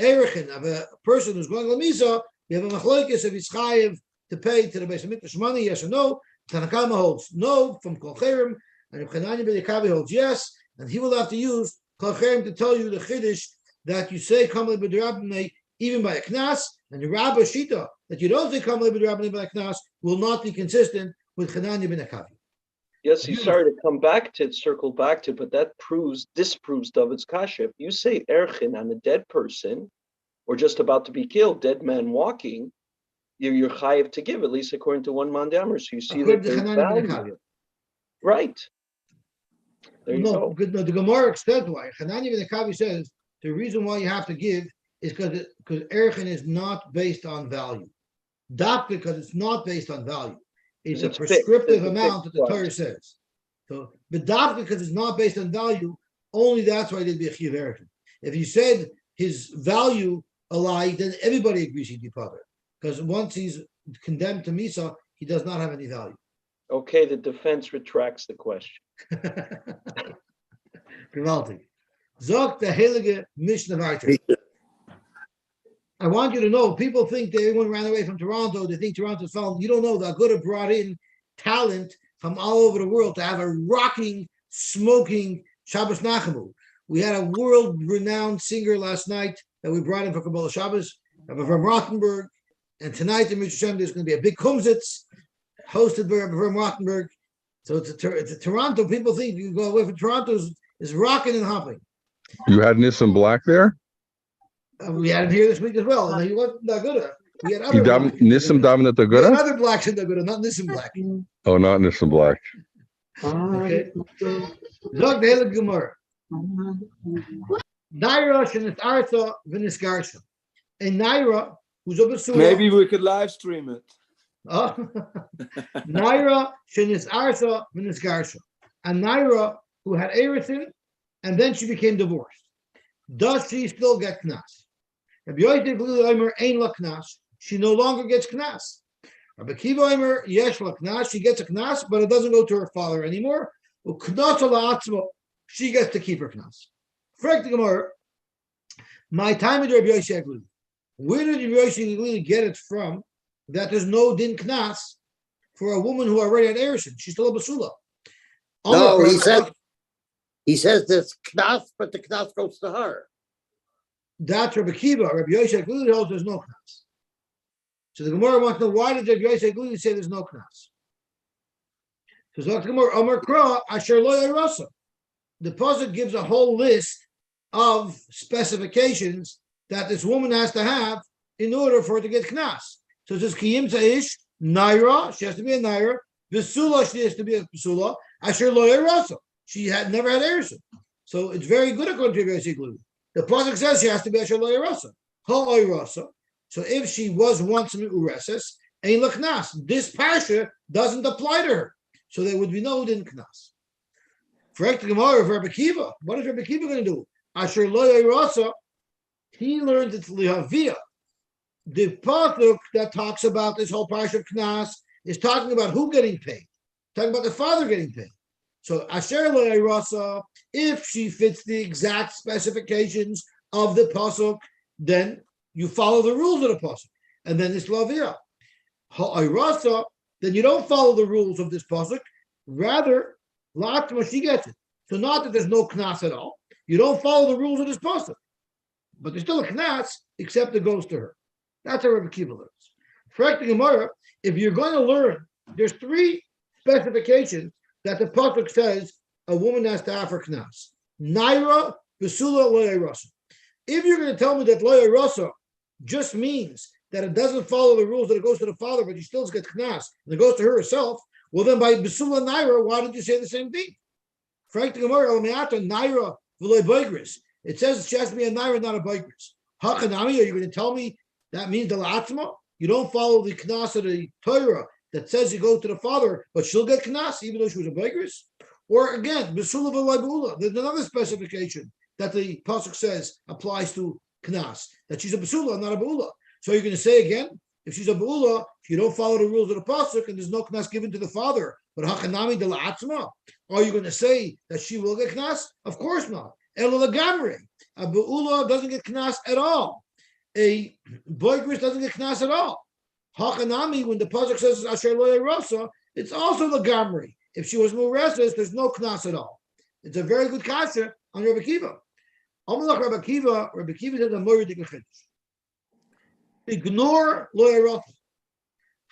erechin of a person who's going to Misa, we have a machlokes if he's chayiv to pay to the Beis Hamikdash money, yes or no. Tanakama holds no from Kol Cherem, and if Chananya ben Akav holds yes, and he will have to use Kol Cherem to tell you the chiddush that you say Kamei b'derabbanei even by a knas, and the Rabbah Shita that you don't say Kamei b'derabbanei by a knas will not be consistent with Chananya ben Akav. Yes, he's sorry to circle back to, but that disproves David's kasha. If you say erchin on a dead person, or just about to be killed, dead man walking, you're chayiv to give, at least according to one mandamer. So you see that there's value. Right. There you go. No, the Gemara explains why. Chananya ben Akav says the reason why you have to give is because erchin is not based on value. Dafka because it's not based on value. It's a It's fixed. prescriptive It's a amount that fixed the Torah price. says. So, but that because it's not based on value, only that's why there'd be a chiv eretin. If you said his value a lie, then everybody agrees he'd be potter. Because once he's condemned to Misa, he does not have any value. Okay, the defense retracts the question. Gewaltig. Sagt der Heilige Mishnah weiter. I want you to know, people think that everyone ran away from Toronto. They think Toronto's fallen. You don't know that Aguda brought in talent from all over the world to have a rocking, smoking Shabbos Nachamu. We had a world-renowned singer last night that we brought in for Kabbalah Shabbos, from Rothenburg. And tonight in Mitzvah there's going to be a big kumsitz hosted by from Rothenburg. So it's a Toronto. People think you go away from Toronto is rocking and hopping. You had Nissan Black there? We had him here this week as well. And he wasn't that good. We had He other dam Nissan daven at the we had Gura? other blacks in the good, not Nissan Black. Oh, not Nissan Black. Okay. Zog the Heilige Gemara. Naira shenis artha v'nisgarsha. A Naira who's a basura. Maybe we could live stream it. Naira shenis artha v'nisgarsha. A Naira who had everything and then she became divorced. Does she still get knas? Rabbi Yosy Omer ein la knas. She no longer gets knas. Rabbi Kiva Omer yesh la knas. She gets a knas, but it doesn't go to her father anymore. Uknas ala atzmo. She gets to keep her knas. Frek the Gemara. My time with Rabbi Yosy Aglili. Where did Rabbi Yosy Aglili get it from that there's no din knas for a woman who already had erison? She's still a basula. No, he says there's knas, but the knas goes to her. That's Rabbi Kiva. Rabbi Yosy Aglili holds there's no knas. So the Gemara wants to know why did Rabbi Yosy Aglili say there's no knas? So the Gemara, Amar Kra Asher Lo Yarasa. The pasuk gives a whole list of specifications that this woman has to have in order for her to get knas. So it says Kiyim Ish Naira. She has to be a Naira. Vesula. She has to be a Vesula. Asher Lo Yarasa. She had never had erison. So it's very good according to Rabbi Yosy Aglili. The pasuk says she has to be Asher Lo Yarasa. Ha Yarasa. So if she was once Ureses, Ein Lachnas, this parsha doesn't apply to her. So there would be no din knas. For Rabbi Kiva, what is Rabbi Kiva going to do? Asher Lo Yarasa, he learned it's Lihavia. The pasuk that talks about this whole parsha of knas is talking about who getting paid. Talking about the father getting paid. So Asher Lo Yarasa, if she fits the exact specifications of the pasuk, then you follow the rules of the pasuk, and then it's lavia. Ha'irasa, then you don't follow the rules of this pasuk. Rather, latma she gets it. So not that there's no knas at all. You don't follow the rules of this pasuk, but there's still a knas, except it goes to her. That's how Rabbi Kiva learns. Correct the Gemara. If you're going to learn, there's three specifications that the pasuk says a woman has to have her knas. Naira, besula, lo yarasa. If you're going to tell me that lo yarasa just means that it doesn't follow the rules that it goes to the father, but she still gets knas, and it goes to her herself, well then by besula naira, why did you say the same thing? Frank the Gemara, naira v'loy boigris. It says she has to be a naira, not a boigris. Hakanami, are you going to tell me that means the la'atzma? You don't follow the knas of the Torah that says you go to the father, but she'll get knas even though she was a boigris? Or again, besula v'loy b'ula. There's another specification that the pasuk says applies to knas, that she's a basula, not a ba'ula. So you're going to say again, if she's a ba'ula, if you don't follow the rules of the pasuk and there's no knas given to the father, but hakanami de la'atzma, are you going to say that she will get knas? Of course not. Elo lagamre. A ba'ula doesn't get knas at all. A boigris doesn't get knas at all. Hakanami, when the pasuk says asher lo yarasa, it's also lagamre. If she was mureses, there's no knas at all. It's a very good concept on Rabbi Kiva. Rabbi Kiva says a more ridiculous. Ignore lo yarasa.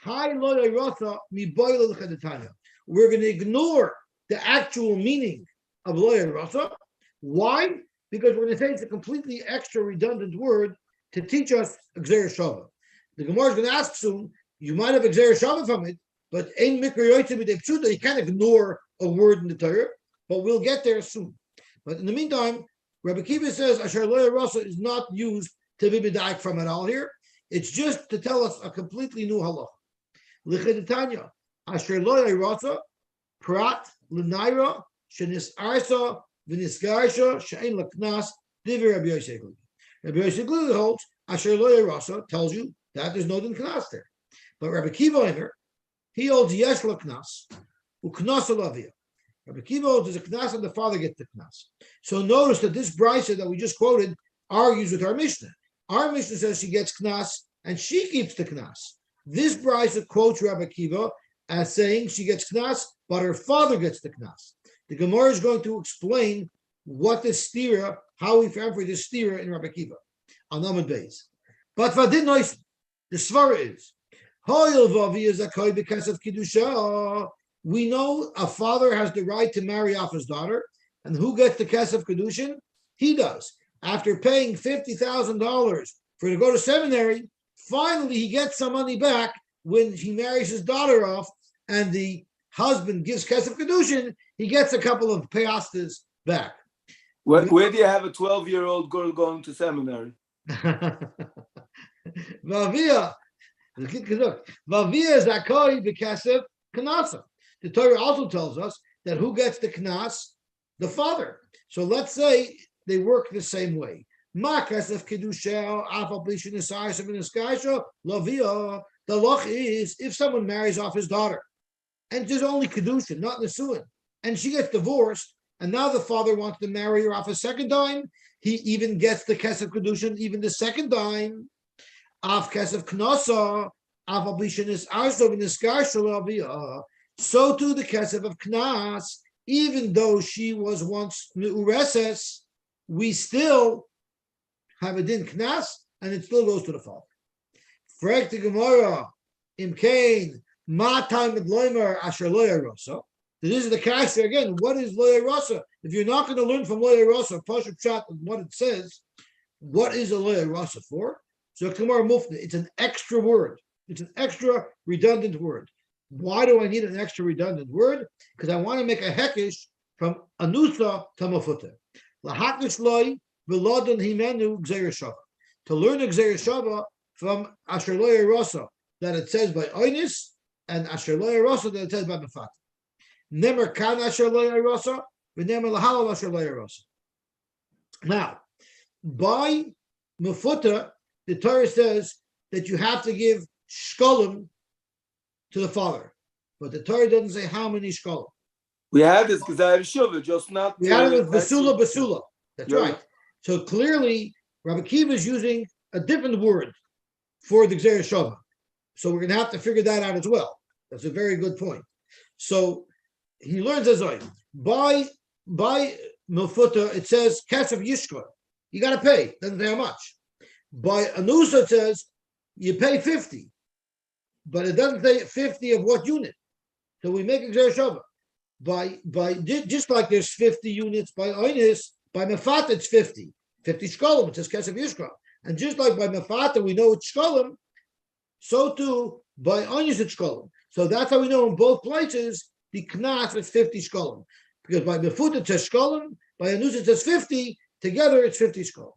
Hi lo yarasa mi boil l'chedetanya. We're going to ignore the actual meaning of lo yarasa. Why? Because we're going to say it's a completely extra redundant word to teach us Gzeir Shava. The Gemara is going to ask soon, you might have Gzeir Shava from it, but ein mikra yoytze b'dei pshuta, you can't ignore a word in the Torah, but we'll get there soon. But in the meantime, Rabbi Kiva says Asher Lo Yarasa is not used to be b'daik from it all here. It's just to tell us a completely new halacha. L'chedetanya, Asher lo rasa prat l'naira shenis arsa v'nisgarsha she'en l'knas divrei Rabbi Yosy. Rabbi Yosy holds Asher lo rasa tells you that there's no din knas there. But Rabbi Kiva Omer, he holds yesh l'knas u'knas alavia. Rabbi Kiva holds there's a knas and the father gets the knas. So notice that this brisa that we just quoted argues with our Mishnah. Our Mishnah says she gets knas and she keeps the knas. This brisa quotes Rabbi Kiva as saying she gets knas, but her father gets the knas. The Gemara is going to explain what the stira, how we found for this stira in Rabbi Kiva on Amud Beis. But vadin nois, the svara is hoyel vavi is a koi because of kedusha. We know a father has the right to marry off his daughter, and who gets the kesef kedushin? He does. After paying $50,000 for to go to seminary, finally he gets some money back when he marries his daughter off, and the husband gives kesef kedushin. He gets a couple of piastres back. Where do you have a 12-year-old girl going to seminary? Vavia zakoi b'kesef kanasa. The Torah also tells us that who gets the knas? The father. So let's say they work the same way. Ma kesef kedusha afal b'shin esayis v'neskaisha lavia. The loch is if someone marries off his daughter, and there's only kedusha, not nesuin, and she gets divorced, and now the father wants to marry her off a second time. He even gets the kesef kedusha even the second time. Af kesef knasa afal b'shin esayis v'neskaisha lavia. So too the kesef of knas, even though she was once meureses, we still have a din knas, and it still goes to the father. Frek the Gemara, imkain ma time with loimer asher loya rasa. This is the kasha again. What is loya rasa? If you're not going to learn from loya rasa, pashup shot what it says, what is a loya rasa for? So Gemara mufna, it's an extra word. It's an extra redundant word. Why do I need an extra redundant word? Because I want to make a hekish from anusa to mafuta. Lahakish loy v'lodon himenu gzeir shava. To learn a gzeir shava from asher loya rasa that it says by oinis, and asher loya rasa that it says by mafat. Nemer kan asher loya rasa, v'nemer lahalal asher loya rasa. Now, by mafuta, the Torah says that you have to give shkolim to the father, but the Torah doesn't say how many shkolim. We had this because I have Shuvah, just not. We had it with basula. That's Yeah. right. So clearly, Rabbi Kiva is using a different word for the Gzeir Shava. So we're going to have to figure that out as well. That's a very good point. So he learns as I by Milfuta, it says Kesef Yishkor. You got to pay. Doesn't say how much. By Anusa, it says you pay 50. But it doesn't say 50 of what unit. So we make a Gzeir Shava. By just like there's 50 units by Oinis, by Mefata it's 50 shkolim, it says Kesef Yishkor. And just like by Mefata we know it's shkolim, so too by Oinis it's shkolim. So that's how we know in both places the Knas is 50 shkolim. Because by Mefut it says shkolim, by Anus it says 50, together it's 50 shkolim.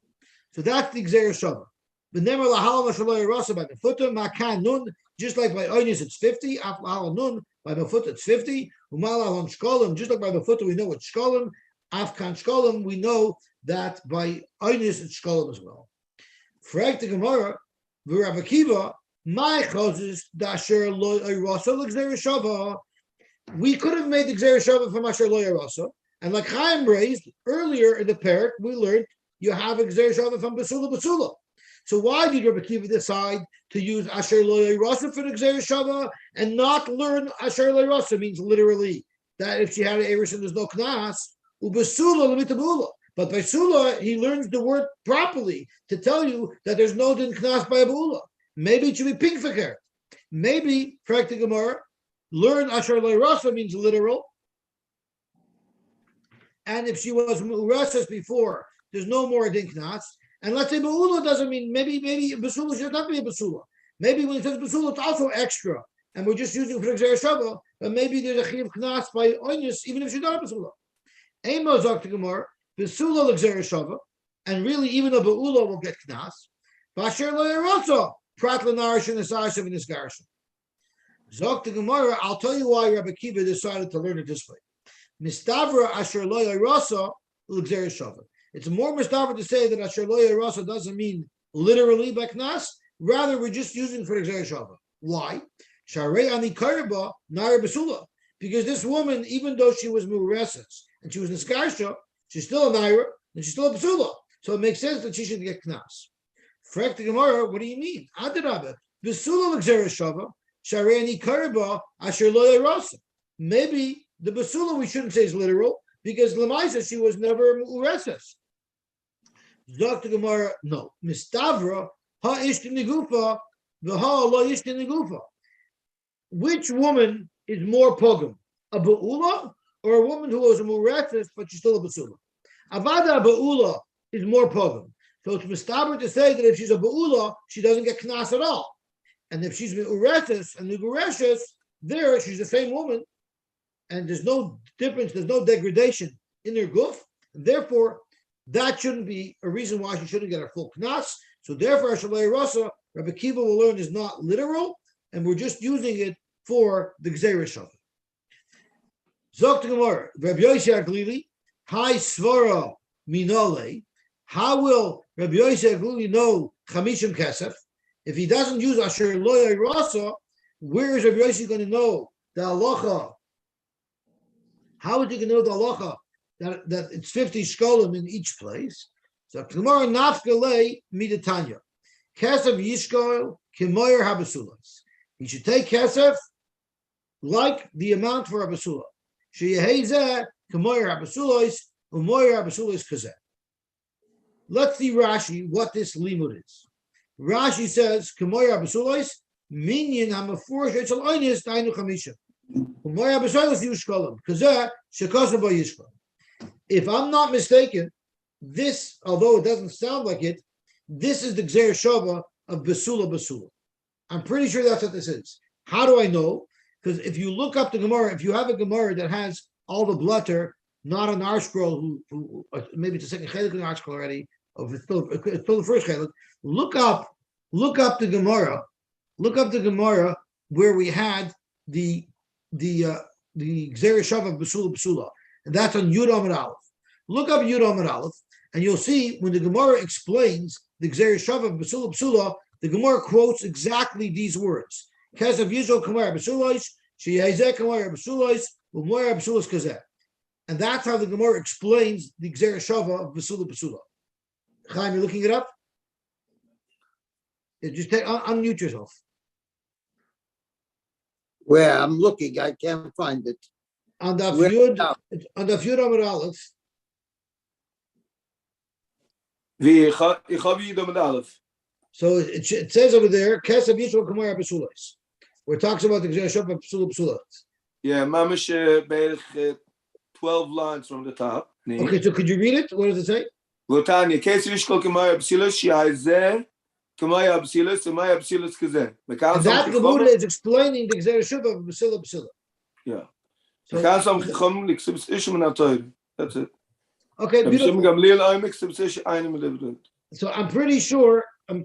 So that's the Gzeir Shava. The Nemer Lahal Mashallah Rasa by Mefuta, Makan Nun, just like by Oinis it's 50, Af Lahal Nun, by Mefuta it's 50, Umal Alon Shkolim, just like by Mefuta we know it's Shkolim, Afkan Shkolim, we know that by Oinis it's Shkolim as well. Frag the Gemara, V'Rav Akiva, my chozes dasher lo rasa l'gzeir shava. We could have made the gzeir shava from asher lo rasa, and like Chaim raised earlier in the parak, we learned you have a gzeir shava from basula. So why did Rabbi Akiva decide to use asher lo rasa for the gzeir shava and not learn asher lo rasa? Means literally that if she had an erush and there's no knas, ubasula lemitabula. But by sula, he learns the word properly to tell you that there's no din knas by abula. Maybe it should be pink for her. Maybe, correct the Gemara, learn asher lo rasa means literal. And if she was mu'urasas before, there's no more din knas. And let's say ba'ula doesn't mean, maybe basula should not be a basula. Maybe when it says basula, it's also extra. And we're just using it for gzeir shava, but maybe there's a chiv knas by oinus, even if she's not a basula. Emo zok the Gemara, basula l'gzeir shava, and really even a ba'ula will get knas. Basher lo yarotza, prat l'narish and esayishav and esgarshav. Zok the Gemara, I'll tell you why Rabbi Kiva decided to learn it this way. Mistavra asher lo yarasa l'gzera shava. It's more mistavra to say that asher lo yarasa doesn't mean literally beknas. Rather, we're just using for gzera shava. Why? Sharei ani karba nara basula. Because this woman, even though she was mureses and she was niskarsha, she's still a naira and she's still a basula. So it makes sense that she should get knas. Frek the Gemara, what do you mean? Adarabah, basula l'gzera shava. Sharei ani karba asher lo yarasa. Maybe the basula we shouldn't say is literal because Lamaisa she was never ureses. Dr. Gemara, no. Mistavra ha ishtin nigufa v'ha lo ishtin nigufa. Which woman is more pogum, a ba'ula or a woman who was a mureses but she's still a basula? Avada ba'ula is more pogum. So it's mistavra to say that if she's a ba'ula, she doesn't get knas at all, and if she's ureses and nigureshes, there she's the same woman. And there's no difference, there's no degradation in her guf. Therefore, that shouldn't be a reason why she shouldn't get a full knas. So therefore, Shalei Rasa, Rabbi Kiva will learn is not literal, and we're just using it for the Gzeira Shavah. Zok Gemara, Rabbi Yosy Aglili, Hai Svara Minole. How will Rabbi Yosy Aglili know Chamishim Kesef? If he doesn't use Asher Lo Rasa, where is Rabbi Yosy going to know the halacha? How is he going to know the halacha that it's 50 shkolim in each place? So Gemara nafkalei midatanya. Kesef yishkol kemoyer habasulas. He should take kesef like the amount for habasula. Sheyehezeh kemoyer habasulas umoyer habasulas kazeh. Let's see Rashi what this limud is. Rashi says kemoyer habasulas minyan hamafurish etzel oynis dainu chamisha. If I'm not mistaken, this, although it doesn't sound like it, this is the Gzer Shava of Basula Basula. I'm pretty sure that's what this is. How do I know? Because if you look up the Gemara, if you have a Gemara that has all the blutter, not an R scroll, who maybe it's the second chelik in the R scroll already, or it's still the first chelik, look up the Gemara where we had the Gzer Shava of Basula Basula, and that's on Yud Amud Aleph. Look up Yud Amud Aleph, and you'll see when the Gemara explains the Gzer Shava of Basula Basula, the Gemara quotes exactly these words: "Kesef Yisrael Kamar Basulois, Sheyezeh Kamar Basulois, Umoyer Basulos Kazeh," and that's how the Gemara explains the Gzer Shava of Basula Basula. Chaim, you're looking it up? Just unmute yourself. Where I'm looking, I can't find it. On the Where Yud now? Amud Aleph. So it says over there, Kesef Yisrael Kamar Basulos, where it talks about the Gzer Shava of Basula Basula. Yeah, mamish be'erich 12 lines from the top. Okay, so could you read it? What does it say? Lotanya, Kesef Yishkol Kamar Basilos, Sheyezeh Kamar Basilos, Kamar Basilos Kazeh. And that Gemara is explaining the Gzer Shava of Basula Basula. Yeah. So, That's it. okay, beautiful. So I'm pretty sure that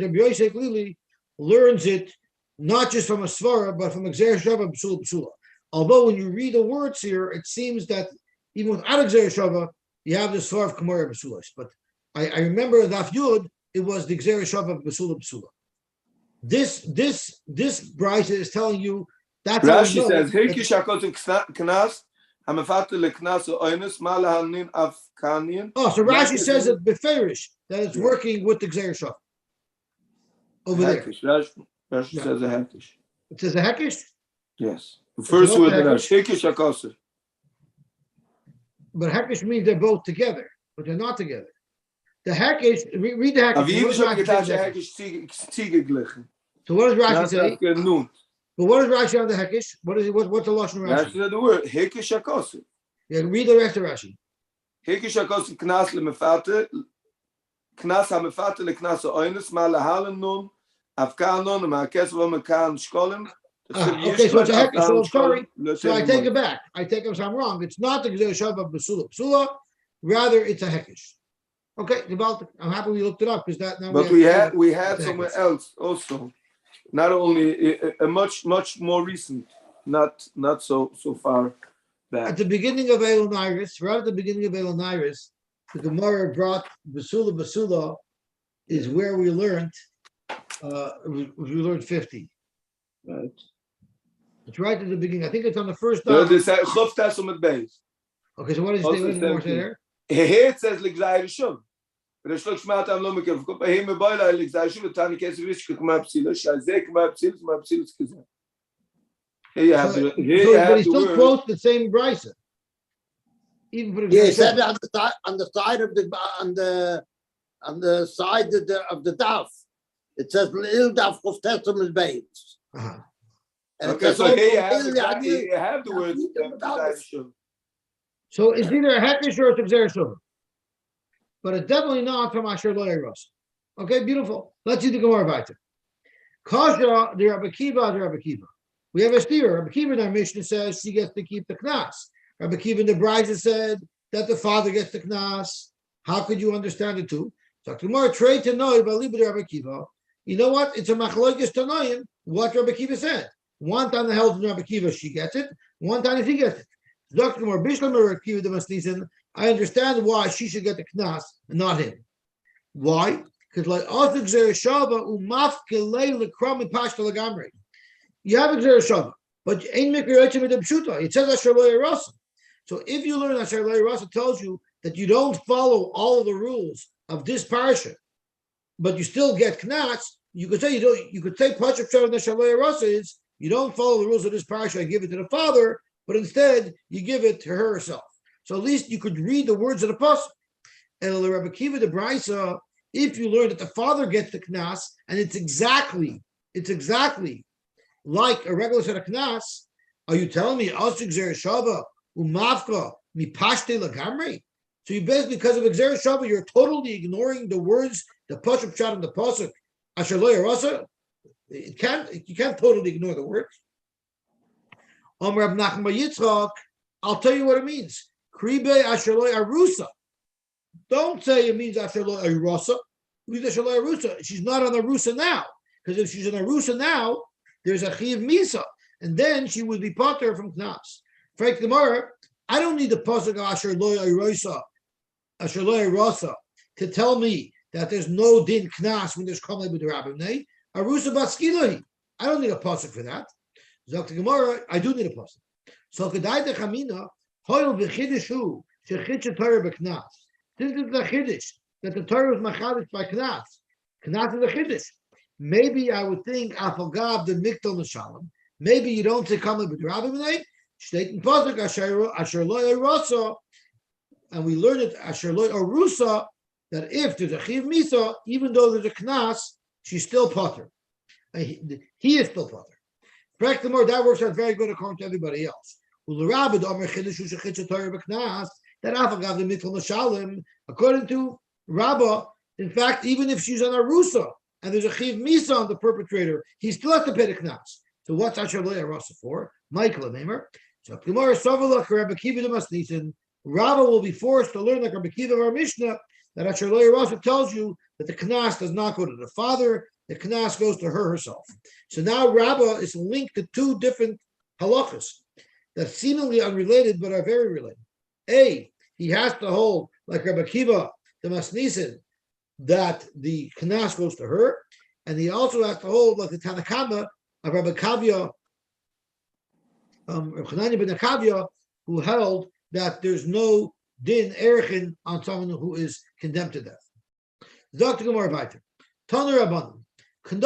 Rabbi Yosef Lili learns it not just from a svara, but from a Gzer Shava B'sula B'sula. Although when you read the words here, it seems that even without a Gzer Shava, you have the svara of Kamara B'sula. But I remember Daf Yud, it was the Gzer Shava B'sula B'sula. This Bryce is telling you that's Rashi says, "Hekish hakotiv knas hamafatel leknas oinus malahanin afkanian." Oh, so Rashi says it beferish that it's working with the Gzer Shava over there. Rashi says a hekish. It says a hekish. Yes, the first word in Rashi, hekish hakotiv. But hekish means they're both together, but they're not together. The hekish, read the hekish. So what does Rashi say? But what does Rashi on the hekish? What's the lashon Rashi? Rashi said the word hekish hakotiv. Yeah, read the rest of Rashi. Hekish hakotiv knas lemefate, knas hamefate leknas oinus malahalan nun afkanon ma'akes v'mekan shkolim. Okay, so it's a hekish. So I'm sorry. So I take it back. I'm wrong. It's not the Gzer Shava of Basula Basula. Rather, it's a hekish. Okay, I'm happy we looked it up because that now. But we had somewhere else also. not only a much more recent, not so far At back. the beginning of Elul Nairis, right at the beginning of Elul Nairis, the Gemara brought Basula is where we learned, we learned 50. Right. It's right at the beginning. I think it's on the first So daf. this Chof Testament base. Okay, so what does Also it say? What does it say 17. there? Here it says Ligzai Rishon. But the Shlosh Shmat Am Lo Mekev. But here me boila Ligzai Rishon. Tani Kesubos K'ma Psila. Shazek K'ma Psila K'zeh. Here you have the. Here you But have he the still word. quotes the same brisa. Even for Yeah, he the said on the side of the side of the daf. It says Lil Daf of Testament Babes. Uh-huh. And Okay, it so says here you also have Lil exactly. Yadil. You have the word Ligzai Rishon. So it's either a hekesh or it's a gzer shuvah. But it's definitely not from Asher Lo Yeros. Okay, beautiful. Let's see the Gemara weiter. Kasha, the Rabbi Kiva. We have a steer. Rabbi Kiva in our Mishnah says she gets to keep the knas. Rabbi Kiva in the Brisa said that the father gets the knas. How could you understand the two? So Gemara trade to know about Rabbi Kiva. You know what? It's a machlokes tanoim. What Rabbi Kiva said. One time the held in Rabbi Kiva, she gets it. One time he gets it. Dr. Gemara Bishlam Rabbi Kiva the Masnisen. I understand why she should get the knas and not him. Why? Because like also gzer shava umafkelei lekram pashta legamri. You have a gzer shava, but ain't mikroyachim with the pshuta. It says Asher Lo Yerasa. So if you learn Asher Lo Yerasa, it tells you that you don't follow all of the rules of this parasha, but you still get knas. You could say you don't. You could say Pashup Shalom Asher Lo Yerasa is you don't follow the rules of this parasha and give it to the father, but instead you give it to her herself. So at least you could read the words of the pasuk. And the Rabbi Kiva the Brisa, if you learn that the father gets the knas, and it's exactly like a regular set of knas, are you telling me asik gzer shava umavka mipashte lagamri? So you basically, because of gzer shava, you're totally ignoring the words, the pasuk shot in the pasuk asher lo yerasa. You can't totally ignore the words. Rab Nachman bar Yitzchak, I'll tell you what it means. Kribe asher lo arusa. Don't say it means asher lo arusa. It means asher lo arusa. She's not on the rusa now, because if she's on the rusa now, there's a chiv misa, and then she would be potter from knas. Frank Gemara, I don't need the pasuk of asher lo arusa, to tell me that there's no din knas when there's kamei b'derabim. Arusa baskilahi. I don't need a pasuk for that. Dr. Gemara, I do need a pasuk. So kedai de chamina hoyel v'chidish hu shechitz Torah b'knas. This is the chiddush that the Torah was machadish by knas. Knas is a chiddush. Maybe I would think afagav the mikdal neshalom. Maybe you don't say kamei b'derabim nei. Shteit in pasuk asher lo yerasa, and we learn it asher lo arusa, that if there's a chiv misa, even though there's a knas, she's still potter. He is still potter. Practically, that works out very good according to everybody else. That according to Rabbah, in fact, even if she's on a rusa and there's a chiv misa on the perpetrator, he still has to pay the knas. So what's asher lo yerasa for? Michael Maimer. So Gemara Savalach Rabbi Kiva the Masnisen. Rabbah will be forced to learn like Rabbi Kiva of our Mishnah that asher lo yerasa tells you that the knas does not go to the father. The knas goes to her herself. So now Rabbah is linked to two different halachas that seemingly unrelated but are very related. A, he has to hold, like Rabbi Kiva, the Masnisen, that the knas goes to her, and he also has to hold, like the Tanakama of Rabbi Kavya, Chananya ben Akavya, who held that there's no din erichin on someone who is condemned to death. Dr. Gemara Viter, Tanu Rabbanim. Who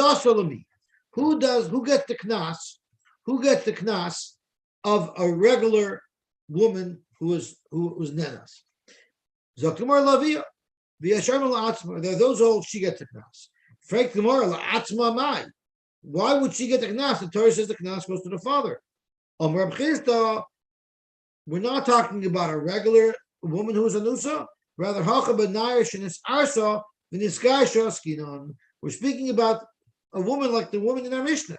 gets the knas? Who gets the knas of a regular woman who was nenas? Zaktumar lavia, v'yasharma la'atzma. There are those old. She gets the knas. Frank Gemara la'atzma mai. Why would she get the knas? The Torah says the knas goes to the father. Reb Chizda, we're not talking about a regular woman who is a nusa. Rather, hacha b'nayrish and it's arsa v'niskasha skinon. We're speaking about a woman like the woman in our Mishnah.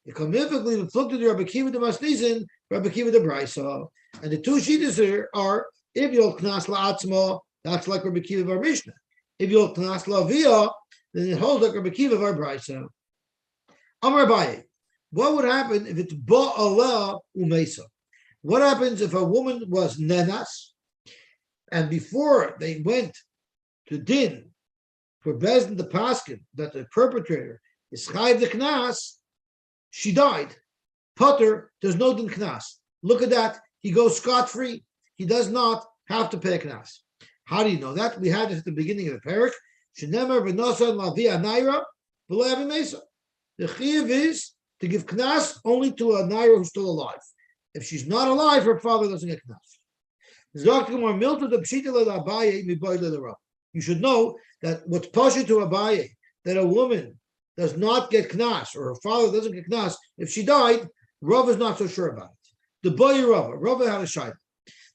Economically, we looked at the Rabbi Kiva the Masnisen, Rabbi Kiva the Brisa, and the two shittas here are if you'll knas la'atzma, that's like Rabbi Kiva of our Mishnah. If you'll knas la'avia, then it holds like Rabbi Kiva of our Brisa. Amar Abaye, what would happen if it's ba'ala umesa? What happens if a woman was nenas, and before they went to din for Bezdin the paskin that the perpetrator is chayv the knas, she died. Putter, there's no din knas. Look at that. He goes scot-free. He does not have to pay a knas. How do you know that? We had this at the beginning of the parak. Shenemer v'nosa lavia naira v'le'avim mesa. The chiyuv is to give knas only to a naira who's still alive. If she's not alive, her father doesn't get knas. You should know that what's pasha to Abaye, that a woman does not get knas, or her father doesn't get knas, if she died, Rav is not so sure about it. The boy Rav had a shayla.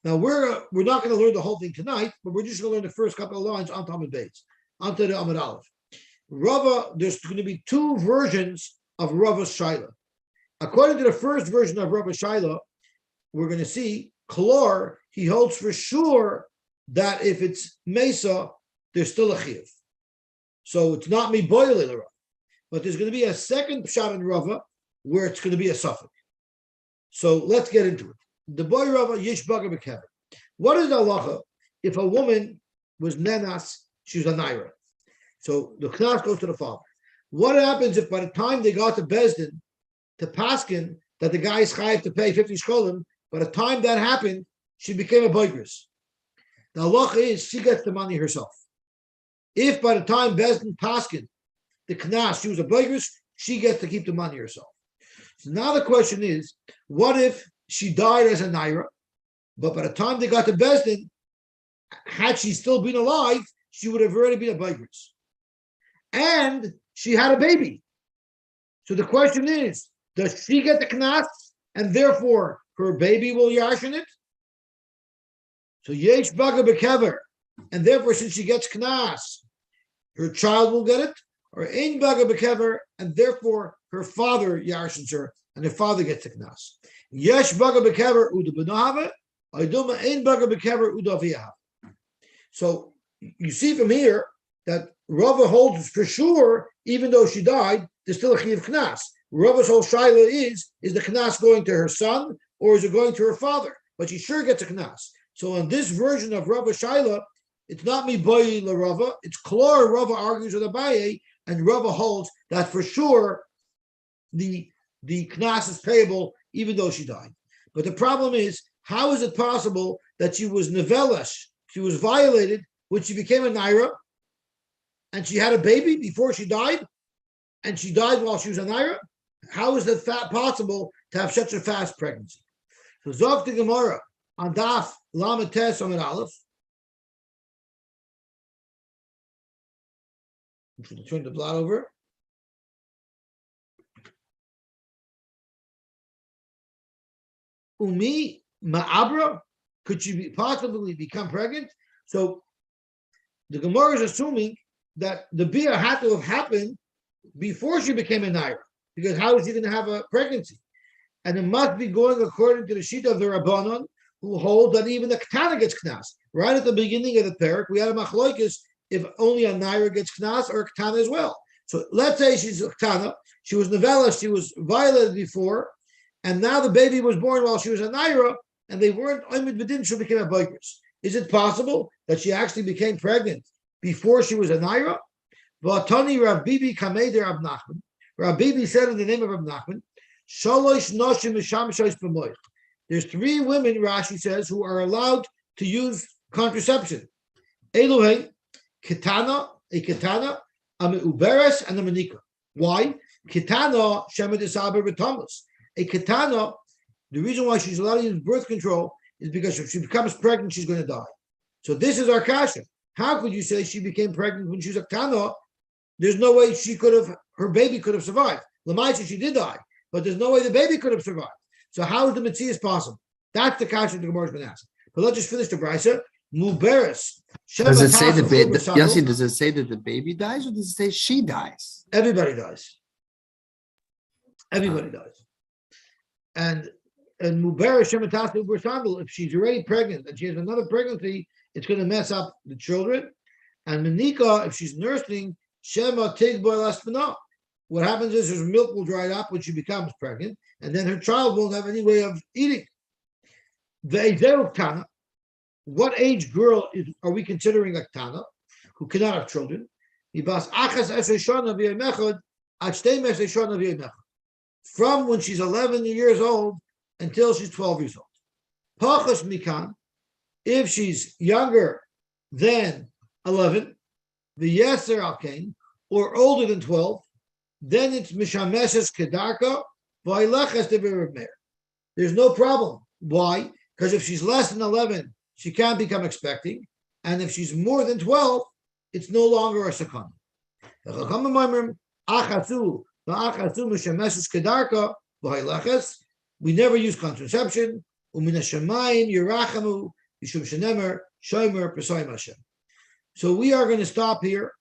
Now we're not going to learn the whole thing tonight, but we're just going to learn the first couple of lines on Talmud Beis, onto the Amud Aleph. Rava, there's going to be two versions of Rava's shayla. According to the first version of Rava's shayla, we're going to see Klor, he holds for sure that if it's Mesa, there's still a chiyuv. So it's not me boiling the Rava. But there's going to be a second pshat in Rava where it's going to be a suffix. So let's get into it. The boy Rava Yish Baga Bekever. What is the halacha if a woman was nenas, she was a naira? So the knas goes to the father. What happens if by the time they got to Bezdin, to Paskin, that the guy is chayav to pay 50 shkolim, by the time that happened, she became a boigris. The halacha is she gets the money herself. If by the time Bezdin Paskin, the knas, she was a boigris, she gets to keep the money herself. So now the question is, what if she died as a naira, but by the time they got to Bezdin, had she still been alive, she would have already been a boigris. And she had a baby. So the question is, does she get the knas, and therefore her baby will yashin it? So yesh baga bekever, and therefore since she gets knas, her child will get it, or ein baga bekever, and therefore her father yashins her, and her father gets the knas. Yesh baga bekever uda benahave, ayduma ein baga bekever uda aviyah. So you see from here that Rava holds for sure, even though she died, there's still a chiyuv knas. Rava's whole shaila is the knas going to her son, or is it going to her father? But she sure gets a knas. So in this version of Rava shaila, it's not mi boy la Rava, it's Klor. Rava argues with Abaye, and Rava holds that for sure the knas is payable even though she died. But the problem is, how is it possible that she was nevelash, she was violated when she became a naira, and she had a baby before she died, and she died while she was a naira? How is that possible to have such a fast pregnancy? So Zok the Gemara on Daf Lamed Tes Amud Aleph. I'm going to turn the blot over. Umi Ma'abra, could she possibly become pregnant? So the Gemara is assuming that the bia had to have happened before she became a naira, because how is she going to have a pregnancy? And it must be going according to the sheet of the Rabbanon, who hold that even the ketana gets knas. Right at the beginning of the parak, we had a machloikis if only a naira gets knas or a ketana as well. So let's say she's a ketana, she was nevela, she was violated before, and now the baby was born while she was a naira, and they weren't oimid b'din, she became a boigris. Is it possible that she actually became pregnant before she was a naira? V'atani Rav Bibi kamei Rav Nachman. Rav Bibi said in the name of Rav Nachman, Shalosh noshim mishamshosh b'moich. There's 3 women, Rashi says, who are allowed to use contraception. Elohei, ketana, a ketana, a meuberes, and a manika. Why? Ketana shemet isaber b'tamas. A ketana, the reason why she's allowed to use birth control is because if she becomes pregnant, she's going to die. So this is our kasha. How could you say she became pregnant when she was a ketana? There's no way her baby could have survived. Lamaisa, she did die, but there's no way the baby could have survived. So how is the Metzias possible? That's the kasha the Gemara has been asking. But let's just finish the brisa. Muberes. Does it say Yosy, does it say that the baby dies, or does it say she dies? Everybody dies. Everybody dies. And Muberes Shematasa Ubersandal, if she's already pregnant and she has another pregnancy, it's going to mess up the children. And Menika, if she's nursing, Shema Tigboy Laspana. what happens is her milk will dry up when she becomes pregnant, and then her child won't have any way of eating. The Tana, what age girl are we considering a Tana who cannot have children? From when she's 11 years old until she's 12 years old. Pachas mikan, if she's younger than 11, the yeser alkain, or older than 12, then it's mishameshes kedarka v'aileches de'birmeir. There's no problem. Why? Because if she's less than 11, she can't become expecting, and if she's more than 12, it's no longer a sakana. We never use contraception. So we are going to stop here.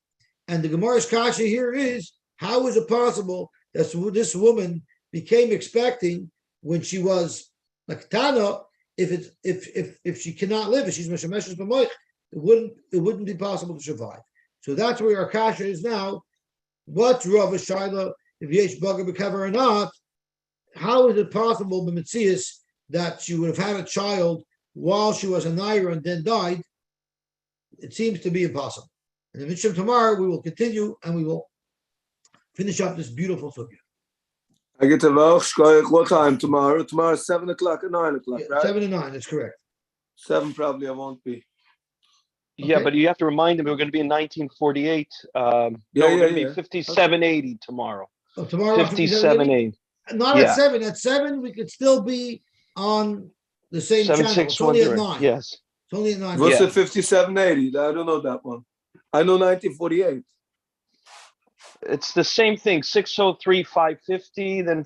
And the Gemara's kasha here is, how is it possible that this woman became expecting when she was like Tana? If she cannot live, if she's Meshameshes B'moich, it wouldn't be possible to survive. So that's where our kasha is now. What's Rav Shaila, if Yesh Baga B'Kever or not? How is it possible, B'Metzias, that she would have had a child while she was a Naira and then died? It seems to be impossible. And in Mishram tomorrow, we will continue and we will finish up this beautiful sugya. I get to what time tomorrow? Tomorrow 7 o'clock or 9 o'clock, right? 7 and 9, that's correct. 7 probably I won't be. Yeah, Okay. but you have to remind them we're going to be in 1948. We're going to be 5780 tomorrow. Oh, tomorrow 5780. Not at 7. At 7, we could still be on the same channel. It's only at 9. Yes. It's only at 9. What's the 5780? I don't know that one. I know 1948. It's the same thing, 603, 550, then